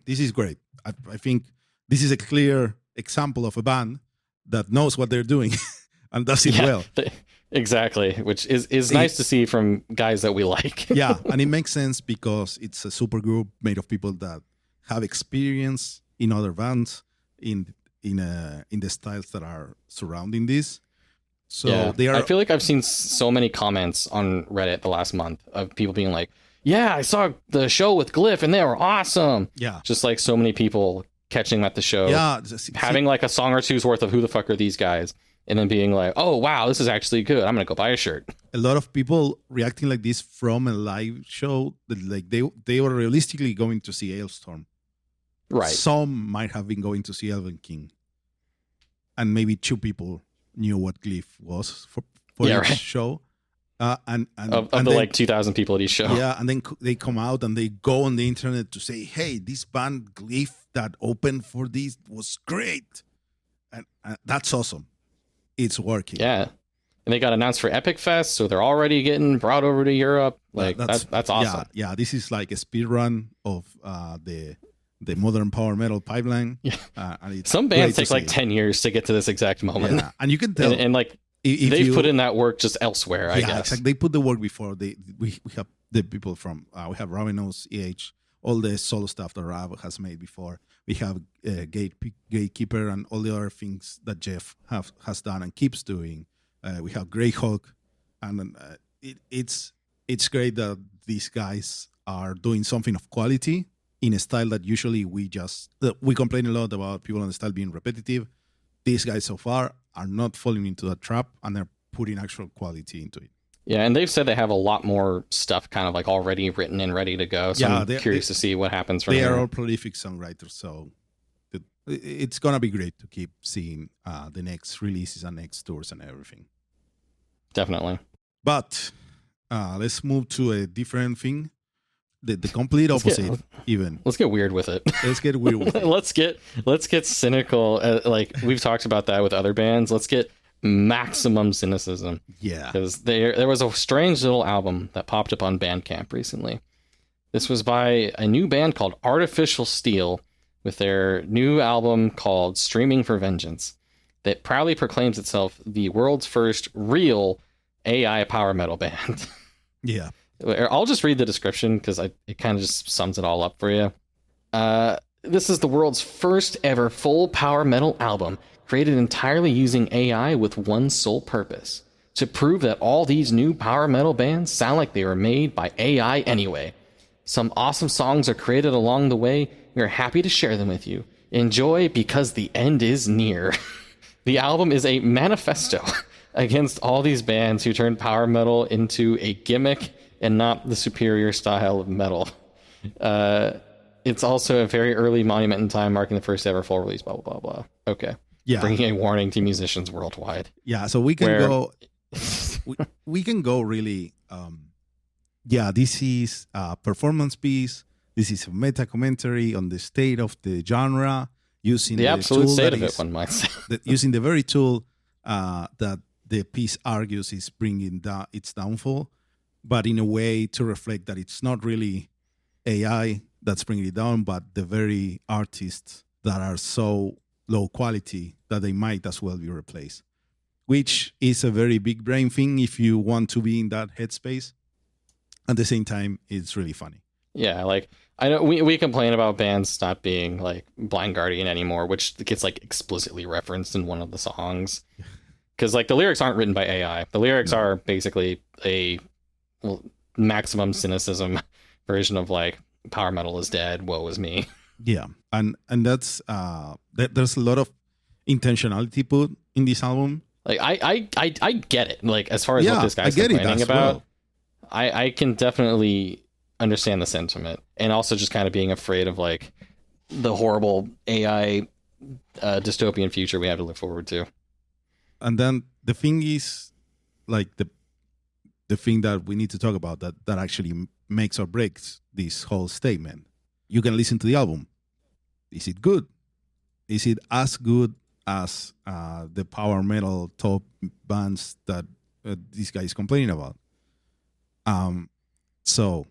this is great. I think this is a clear example of a band that knows what they're doing and does it well. Exactly, which is nice to see from guys that we like. Yeah, and it makes sense because it's a super group made of people that have experience in other bands in the styles that are surrounding this. So they are. I feel like I've seen so many comments on Reddit the last month of people being like, "Yeah, I saw the show with Glyph and they were awesome." Yeah, just like so many people catching them at the show. Yeah, having like a song or two's worth of who the fuck are these guys, and then being like, "Oh wow, this is actually good. I'm gonna go buy a shirt." A lot of people reacting like this from a live show. That like they were realistically going to see Ailstorm. Right. Some might have been going to see Elven King, and maybe 2 people knew what Glyph was for each show. And the then, like 2,000 people at each show. Yeah, and then they come out and they go on the internet to say, "Hey, this band Glyph that opened for this was great," and that's awesome. It's working. Yeah, and they got announced for Epic Fest, so they're already getting brought over to Europe. Like that's awesome. Yeah, this is like a speed run of the modern power metal pipeline. Yeah. Some bands take like 10 years to get to this exact moment. Yeah. And you can tell. And like they've put in that work just elsewhere, I guess. Exactly. They put the work before. We have the people from, we have Ravenous, EH, all the solo stuff that Rav has made before. We have Gatekeeper and all the other things that Jeff has done and keeps doing. We have Greyhawk. And it's great that these guys are doing something of quality in a style that usually we complain a lot about people on the style being repetitive. These guys so far are not falling into that trap, and they're putting actual quality into it. Yeah, and they've said they have a lot more stuff kind of like already written and ready to go. So I'm curious to see what happens from here. They are all prolific songwriters, so it's going to be great to keep seeing the next releases and next tours and everything. Definitely. But let's move to a different thing. The complete opposite. Let's get weird with it. Let's get weird with it. let's get cynical. Like we've talked about that with other bands. Let's get maximum cynicism. Yeah. Because there was a strange little album that popped up on Bandcamp recently. This was by a new band called Artificial Steel with their new album called Streaming for Vengeance that proudly proclaims itself the world's first real AI power metal band. Yeah. I'll just read the description because it kind of just sums it all up for you. This is the world's first ever full power metal album created entirely using AI with one sole purpose: to prove that all these new power metal bands sound like they were made by AI anyway. Some awesome songs are created along the way. We are happy to share them with you. Enjoy because the end is near. The album is a manifesto against all these bands who turned power metal into a gimmick and not the superior style of metal. It's also a very early monument in time, marking the first ever full release, blah, blah, blah, blah. Okay. Yeah. Bringing a warning to musicians worldwide. Yeah, so we can go... we can go really... this is a performance piece. This is a meta commentary on the state of the genre, using the absolute state of it, one might say. Using the very tool that the piece argues is bringing its downfall, but in a way to reflect that it's not really AI that's bringing it down, but the very artists that are so low quality that they might as well be replaced, which is a very big brain thing if you want to be in that headspace. At the same time, it's really funny. Yeah, like I know we complain about bands not being like Blind Guardian anymore, which gets like explicitly referenced in one of the songs. Because like the lyrics aren't written by AI. The lyrics are basically a maximum cynicism version of like power metal is dead, woe is me. Yeah, and that's there's a lot of intentionality put in this album. Like I get it. Like as far as what this guy's complaining about, I can definitely understand the sentiment, and also just kind of being afraid of like the horrible AI dystopian future we have to look forward to. And then the thing is, like the thing that we need to talk about that actually makes or breaks this whole statement. You can listen to the album. Is it good? Is it as good as the power metal top bands that this guy is complaining about? So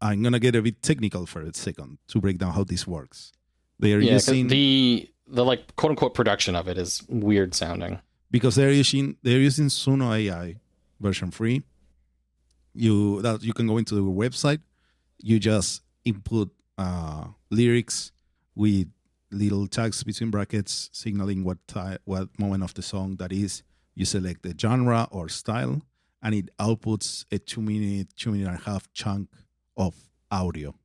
I'm gonna get a bit technical for a second to break down how this works. They are using the like quote unquote production of it is weird sounding because they're using Suno AI version 3. You can go into the website. You just input lyrics with little tags between brackets signaling what moment of the song that is. You select the genre or style, and it outputs a 2-minute and a half chunk of audio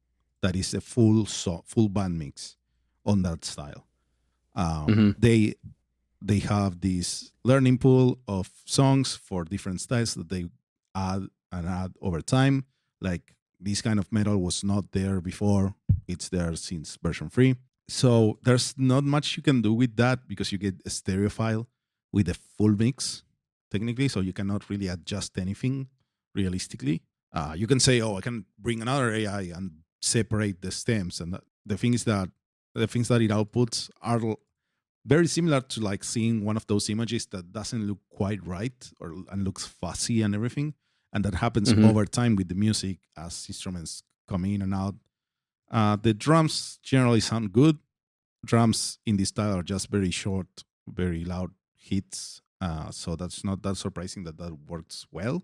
that is a full band mix on that style. They have this learning pool of songs for different styles that they add over time. Like this kind of metal was not there before. It's there since version 3. So there's not much you can do with that because you get a stereo file with a full mix technically. So you cannot really adjust anything realistically. You can say, I can bring another AI and separate the stems. And the things that it outputs are very similar to like seeing one of those images that doesn't look quite right and looks fuzzy and everything. And that happens over time with the music as instruments come in and out. The drums generally sound good. Drums in this style are just very short, very loud hits. So that's not that surprising that works well.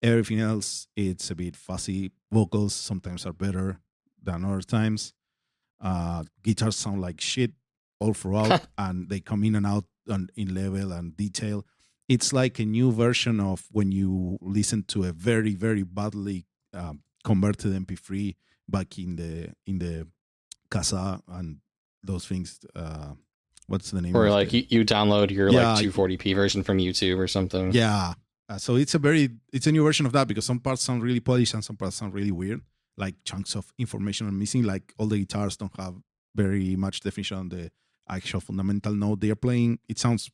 Everything else, it's a bit fuzzy. Vocals sometimes are better than other times. Guitars sound like shit all throughout, and they come in and out in level and detail. It's like a new version of when you listen to a very, very badly converted MP3 back in the Casa and those things. What's the name? Or like you download your like 240p version from YouTube or something. Yeah. So it's a new version of that because some parts sound really polished and some parts sound really weird. Like chunks of information are missing. Like all the guitars don't have very much definition on the actual fundamental note they are playing. It sounds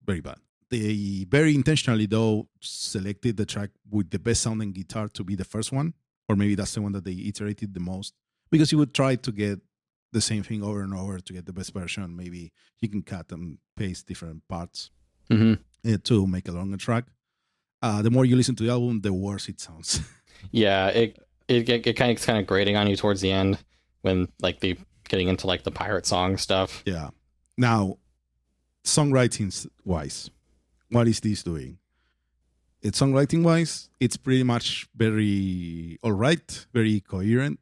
very bad. They very intentionally though selected the track with the best sounding guitar to be the first one, or maybe that's the one that they iterated the most, because you would try to get the same thing over and over to get the best version. Maybe you can cut and paste different parts to make a longer track. The more you listen to the album, the worse it sounds. Yeah, it kind of grating on you towards the end when like the getting into like the pirate song stuff. Yeah. Now, songwriting wise, what is this doing? It's songwriting wise, it's pretty much very all right, very coherent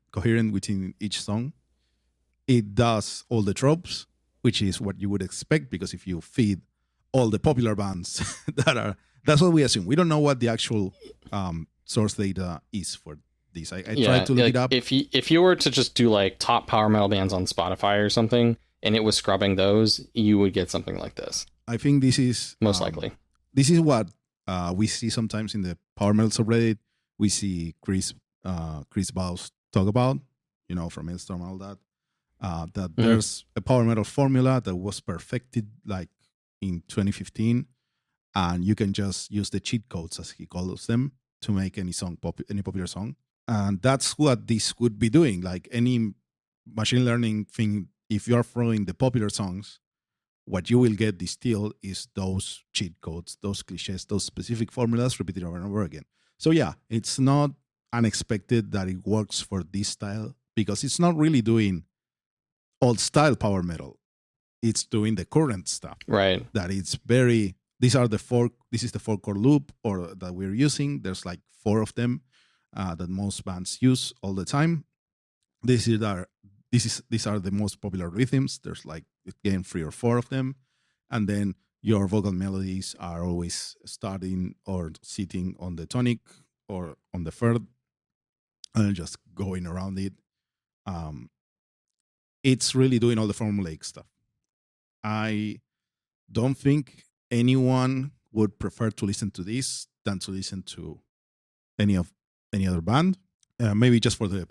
within each song. It does all the tropes, which is what you would expect, because if you feed all the popular bands that's what we assume. We don't know what the actual source data is for this. I tried to look it up. If you were to just do like top power metal bands on Spotify or something, and it was scrubbing those, you would get something like this. I think this is most likely. this is what we see sometimes in the power metal subreddit. We see Chris Baus talk about, from Hailstorm and all that. That there's a power metal formula that was perfected like in 2015, and you can just use the cheat codes, as he calls them, to make any popular song. And that's what this would be doing. Like any machine learning thing, if you're throwing the popular songs, what you will get distilled is those cheat codes, those cliches, those specific formulas repeated over and over again. So yeah, it's not unexpected that it works for this style, because it's not really doing old style power metal. It's doing the current stuff. Right. That it's this is the 4-chord loop that we're using. There's like 4 of them that most bands use all the time. These are the most popular rhythms. There's like, again, 3 or 4 of them. And then your vocal melodies are always starting or sitting on the tonic or on the third and just going around it. It's really doing all the formulaic stuff. I don't think anyone would prefer to listen to this than to listen to any other band. Maybe just for the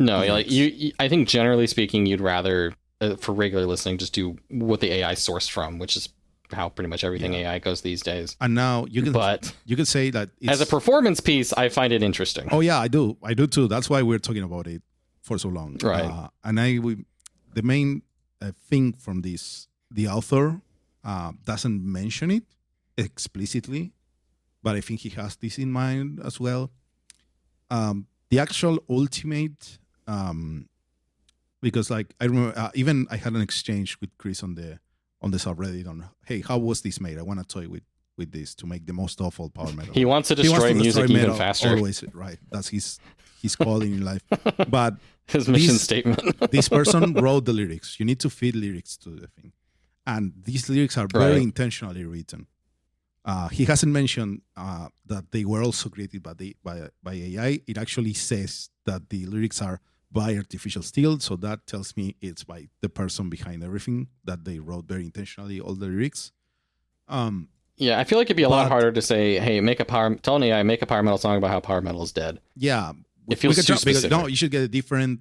I think generally speaking, you'd rather for regular listening just do what the AI sourced from, which is how pretty much everything AI goes these days. And now you can say that as a performance piece, I find it interesting. Oh yeah, I do too. That's why we're talking about it for so long. Right. The main thing from this, the author doesn't mention it explicitly, but I think he has this in mind as well. The actual ultimate, because like I remember, even I had an exchange with Chris on the subreddit on, hey, how was this made? I want to toy with this to make the most awful power metal. He wants to destroy music even faster. Always, right? That's his calling in life. But his mission statement. This person wrote the lyrics. You need to feed lyrics to the thing, and these lyrics are very intentionally written. He hasn't mentioned that they were also created by AI. It actually says that the lyrics are by artificial steel, so that tells me it's by the person behind everything, that they wrote very intentionally all the lyrics. Yeah, I feel like it'd be a lot harder to say, hey, tell an AI, make a power metal song about how power metal is dead. Yeah. It feels too specific. No, you should get a different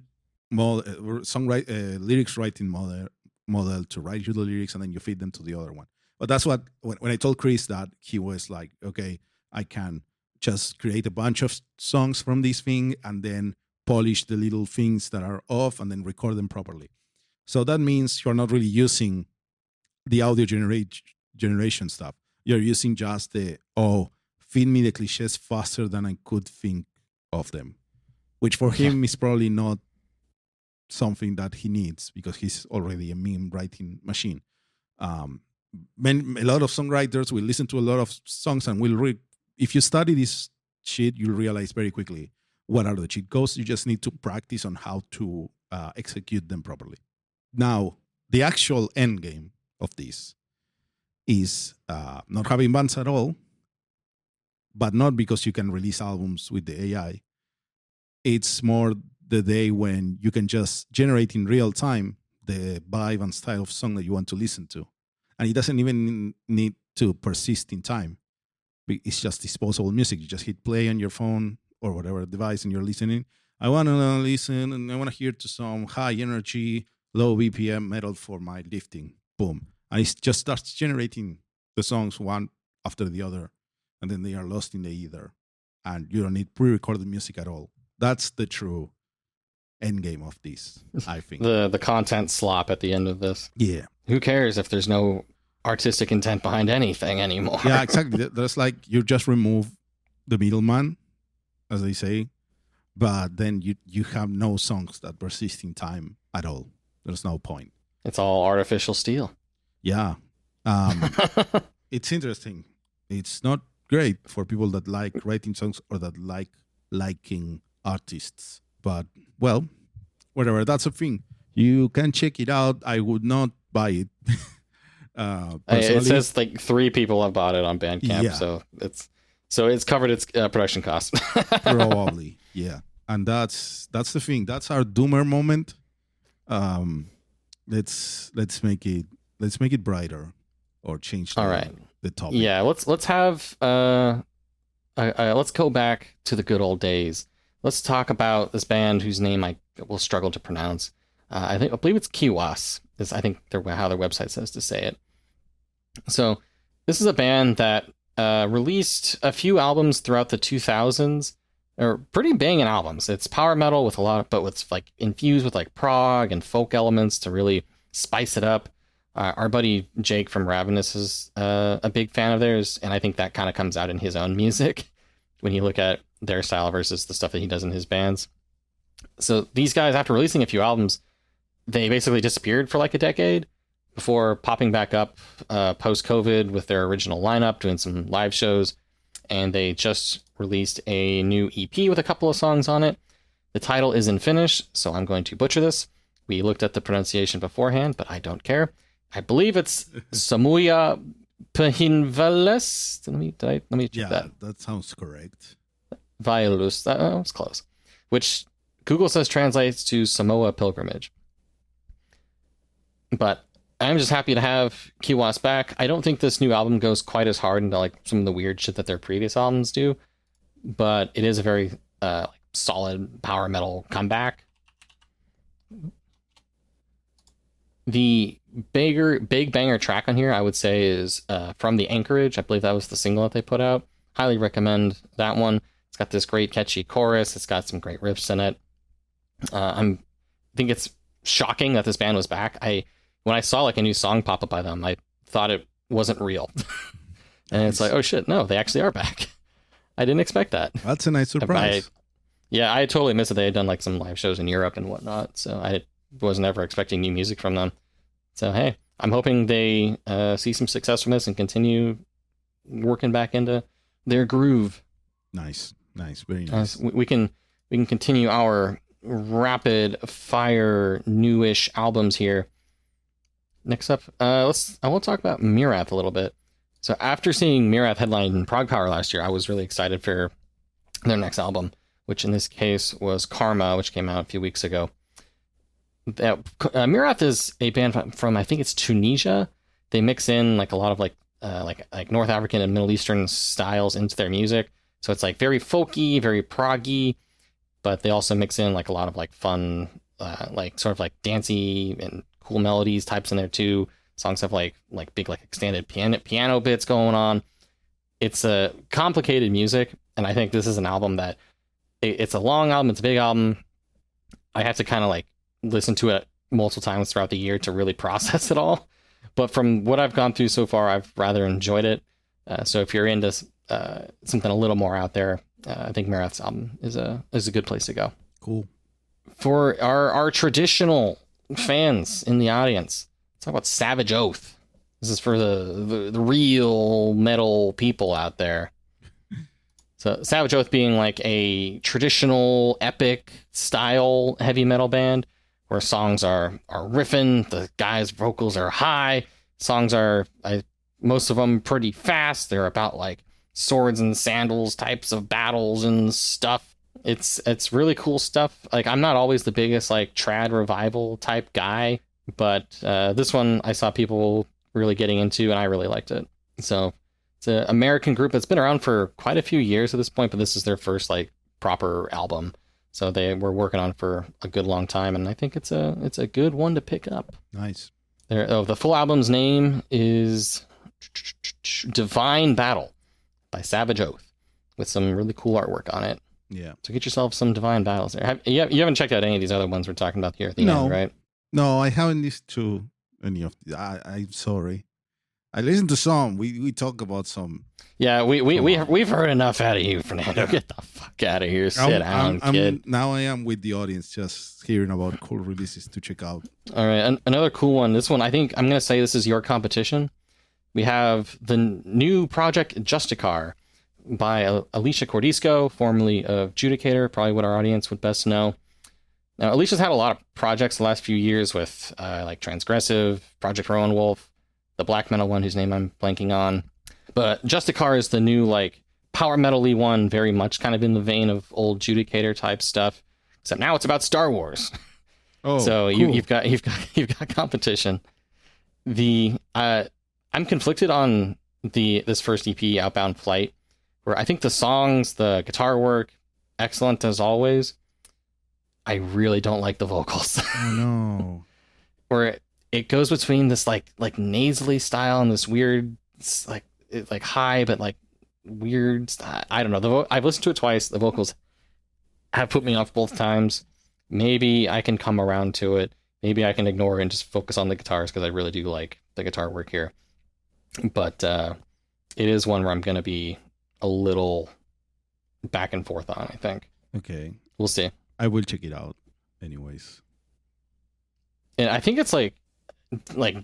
lyrics writing model to write you the lyrics, and then you feed them to the other one. But that's what, when I told Chris that, he was like, okay, I can just create a bunch of songs from this thing and then polish the little things that are off and then record them properly. So that means you're not really using the audio generation stuff. You're using just feed me the cliches faster than I could think of them, which for him is probably not something that he needs, because he's already a meme writing machine. A lot of songwriters will listen to a lot of songs and will read. If you study this shit, you'll realize very quickly what are the cheat codes. You just need to practice on how to execute them properly. Now, the actual end game of this is not having bands at all, but not because you can release albums with the AI. It's more the day when you can just generate in real time the vibe and style of song that you want to listen to. And it doesn't even need to persist in time. It's just disposable music. You just hit play on your phone or whatever device and you're listening. I want to listen and I want to hear to some high energy, low BPM metal for my lifting. Boom. And it just starts generating the songs one after the other. And then they are lost in the ether. And you don't need pre-recorded music at all. That's the true end game of this, I think. The content slop at the end of this. Yeah. Who cares if there's no artistic intent behind anything anymore? Yeah, exactly. There's like, you just remove the middleman, as they say, but then you have no songs that persist in time at all. There's no point. It's all artificial steel. Yeah. It's interesting. It's not great for people that like writing songs or that like liking artists. But, well, whatever. That's a thing. You can check it out. I would not buy it. It says like 3 people have bought it on Bandcamp, so it's covered its production costs. Probably, yeah. And that's the thing. That's our doomer moment. Let's make it brighter, or change the the topic. Yeah, let's have let's go back to the good old days. Let's talk about this band whose name I will struggle to pronounce. I believe it's Kiuas. I think how their website says to say it. So this is a band that released a few albums throughout the 2000s. Or pretty banging albums. It's power metal with but it's like infused with like prog and folk elements to really spice it up. Our buddy Jake from Ravenous is a big fan of theirs, and I think that kind of comes out in his own music when you look at their style versus the stuff that he does in his bands. So these guys, after releasing a few albums, they basically disappeared for like a decade before popping back up post-COVID with their original lineup, doing some live shows, and they just released a new EP with a couple of songs on it. The title is in Finnish, so I'm going to butcher this. We looked at the pronunciation beforehand, but I don't care. I believe it's Samooja Pyhiinvaellus. Let me check that. Yeah, that sounds correct. Vaellus, that was close. Which Google says translates to Samoa Pilgrimage. But I'm just happy to have Kiuas back. I don't think this new album goes quite as hard into like some of the weird shit that their previous albums do, but it is a very solid power metal comeback. The big banger track on here, I would say, is From the Anchorage. I believe that was the single that they put out. Highly recommend that one. It's got this great catchy chorus. It's got some great riffs in it. I think it's shocking that this band was back. When I saw like a new song pop up by them, I thought it wasn't real. And it's like, oh shit, no, they actually are back. I didn't expect that. That's a nice surprise. I totally missed it. They had done like some live shows in Europe and whatnot, so I was never expecting new music from them. So hey, I'm hoping they see some success from this and continue working back into their groove. Nice, very nice. We can continue our rapid fire newish albums here. Next up, I want to talk about Myrath a little bit. So after seeing Myrath headline in Prog Power last year, I was really excited for their next album, which in this case was Karma, which came out a few weeks ago. Myrath is a band from, I think it's Tunisia. They mix in like a lot of like North African and Middle Eastern styles into their music. So it's like very folky, very proggy, but they also mix in like a lot of like fun, like sort of like dancey and cool melodies types in there too. Songs have like big like extended piano bits going on. It's a complicated music, and I think this is an album that it's a long album. It's a big album. I have to kind of like listen to it multiple times throughout the year to really process it all. But from what I've gone through so far, I've rather enjoyed it. So if you're into something a little more out there, I think Myrath's album is a good place to go. Cool. For our traditional fans in the audience, let's talk about Savage Oath. This is for the real metal people out there. So Savage Oath being like a traditional epic style heavy metal band where songs are riffing, the guys' vocals are high, songs are most of them pretty fast. They're about like swords and sandals types of battles and stuff. It's really cool stuff. Like, I'm not always the biggest like trad revival type guy, but this one I saw people really getting into and I really liked it. So it's an American group that's been around for quite a few years at this point, but this is their first like proper album. So they were working on it for a good long time, and I think it's a good one to pick up. Nice. The full album's name is Divine Battle by Savage Oath, with some really cool artwork on it. Yeah. So get yourself some Divine Battles there. You haven't checked out any of these other ones we're talking about here at the end, right? No, I haven't listened to any of these. I'm sorry. I listened to some. We talk about some. Yeah, we've heard enough out of you, Fernando. Get the fuck out of here. Sit down, kid. Now I am with the audience, just hearing about cool releases to check out. All right, another cool one. This one, I think I'm going to say this is your competition. We have the new project Justicar by Alicia Cordisco, formerly of Judicator, probably what our audience would best know. Now, Alicia's had a lot of projects the last few years with like Transgressive, Project Rowan Wolf, the black metal one whose name I'm blanking on. But Justicar is the new like power metal-y one, very much kind of in the vein of old Judicator type stuff. Except now it's about Star Wars. Oh, so cool. you've got competition. I'm conflicted on this first EP, Outbound Flight, where I think the songs, the guitar work, excellent as always. I really don't like the vocals. Oh no. Where it goes between this like nasally style and this weird like high but like weird. I don't know. I've listened to it twice. The vocals have put me off both times. Maybe I can come around to it. Maybe I can ignore it and just focus on the guitars because I really do like the guitar work here. But it is one where I'm going to be a little back and forth on, I think. Okay. We'll see. I will check it out anyways. And I think it's like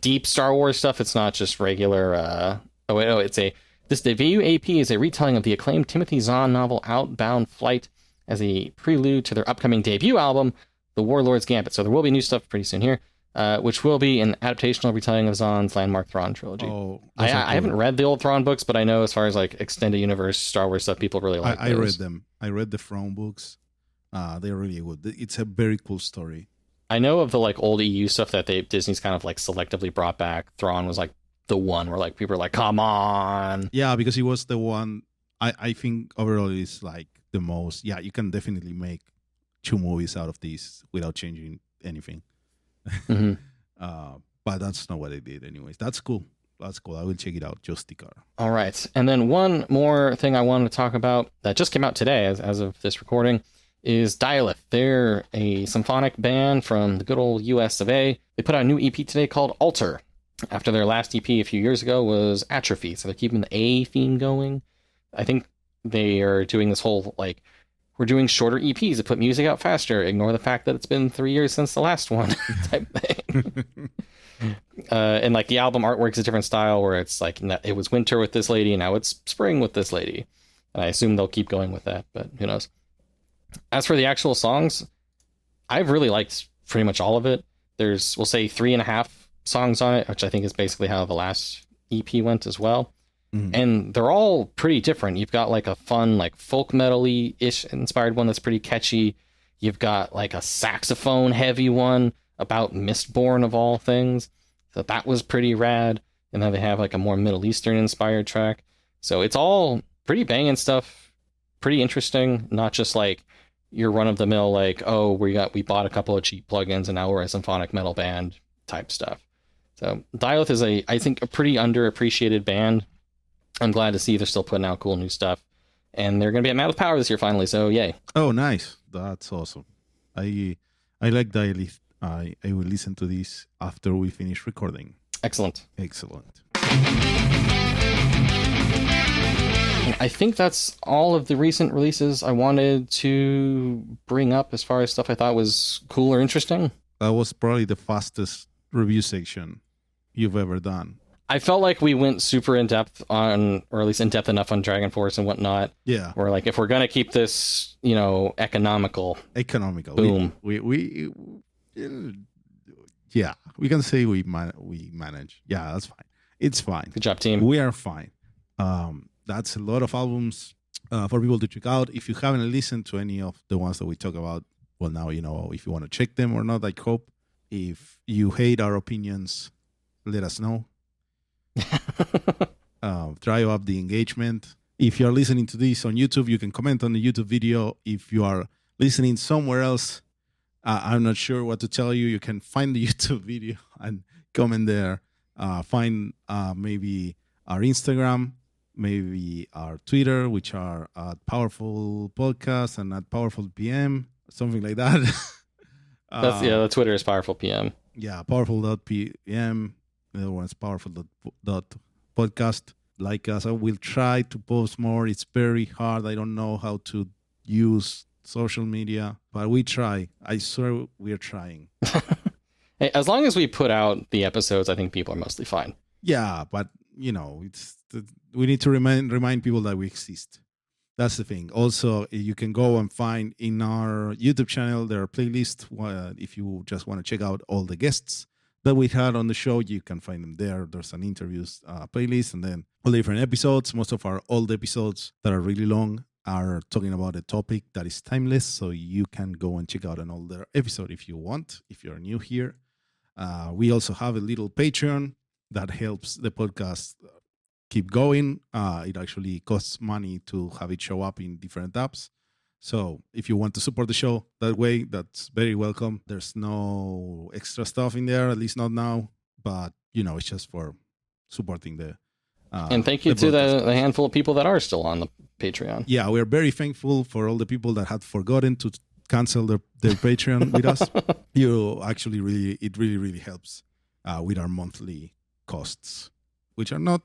deep Star Wars stuff. It's not just regular. This debut AP is a retelling of the acclaimed Timothy Zahn novel Outbound Flight as a prelude to their upcoming debut album, The Warlord's Gambit. So there will be new stuff pretty soon here, which will be an adaptational retelling of Zahn's landmark Thrawn trilogy. Oh, I haven't read the old Thrawn books, but I know as far as like extended universe Star Wars stuff, people really like. I read them. I read the Thrawn books. They're really good. It's a very cool story. I know of the like old EU stuff that Disney's kind of like selectively brought back. Thrawn was like the one where like people are like, come on. Yeah, because he was the one. I think overall is like the most. Yeah, you can definitely make 2 movies out of these without changing anything. Mm-hmm. But that's not what they did, anyways. That's cool. I will check it out. Justicar. All right, and then one more thing I wanted to talk about that just came out today, as of this recording, is Dialith. They're a symphonic band from the good old US of A. They put out a new EP today called Alter, after their last EP a few years ago was Atrophy. So they're keeping the A theme going. I think they are doing this whole, like, we're doing shorter EPs to put music out faster. Ignore the fact that it's been 3 years since the last one type thing. And, like, the album artwork's a different style where it's like, it was winter with this lady and now it's spring with this lady. And I assume they'll keep going with that, but who knows. As for the actual songs, I've really liked pretty much all of it. There's, we'll say, 3.5 songs on it, which I think is basically how the last EP went as well. Mm. And they're all pretty different. You've got like a fun, like folk metal-y-ish inspired one that's pretty catchy. You've got like a saxophone heavy one about Mistborn of all things. So that was pretty rad. And then they have like a more Middle Eastern inspired track. So it's all pretty banging stuff, pretty interesting, not just like your run-of-the-mill, like, oh, we bought a couple of cheap plugins and now we're a symphonic metal band type stuff. So Dialith is I think a pretty underappreciated band. I'm glad to see they're still putting out cool new stuff. And they're going to be at Mad with Power this year finally, so yay. Oh, nice. That's awesome. I like Dialith. I will listen to this after we finish recording. Excellent. I think that's all of the recent releases I wanted to bring up as far as stuff I thought was cool or interesting. That was probably the fastest review section you've ever done. I felt like we went super in depth on, or at least in depth enough on Dragonforce and whatnot. Yeah. We're like, if we're going to keep this, economical. Boom. Yeah, we can say we manage. Yeah, that's fine. It's fine. Good job, team. We are fine. That's a lot of albums for people to check out. If you haven't listened to any of the ones that we talk about, well, now you know if you want to check them or not. I hope. If you hate our opinions, let us know. Drive up the engagement. If you're listening to this on YouTube, you can comment on the YouTube video. If you are listening somewhere else, I'm not sure what to tell you. You can find the YouTube video and comment there. Find maybe our Instagram, maybe our Twitter, which are at Powerful Podcast and at Powerful PM, something like that. The Twitter is Powerful PM. Yeah, powerful.pm. The other one's powerful.podcast. Like us, I will try to post more. It's very hard. I don't know how to use social media, but we try. I swear we are trying. Hey, as long as we put out the episodes, I think people are mostly fine. Yeah, but we need to remind people that we exist. That's the thing. Also, you can go and find in our YouTube channel, there are playlists. If you just want to check out all the guests that we had on the show, you can find them there. There's an interviews playlist and then all the different episodes. Most of our old episodes that are really long are talking about a topic that is timeless. So you can go and check out an older episode if you want, if you're new here. We also have a little Patreon that helps the podcast keep going. It actually costs money to have it show up in different apps. So if you want to support the show that way, that's very welcome. There's no extra stuff in there, at least not now. But, it's just for supporting the... and thank you to the handful of people that are still on the Patreon. Yeah, we're very thankful for all the people that had forgotten to cancel their Patreon with us. It really helps with our monthly costs, which are not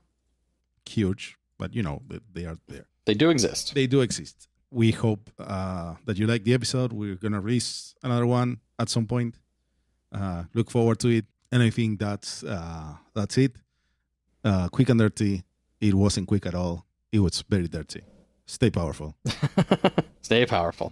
huge, but they are there. They do exist. They do exist. We hope that you like the episode. We're gonna release another one at some point. Look forward to it. And I think that's it. Quick and dirty. It wasn't quick at all. It was very dirty. Stay powerful. Stay powerful.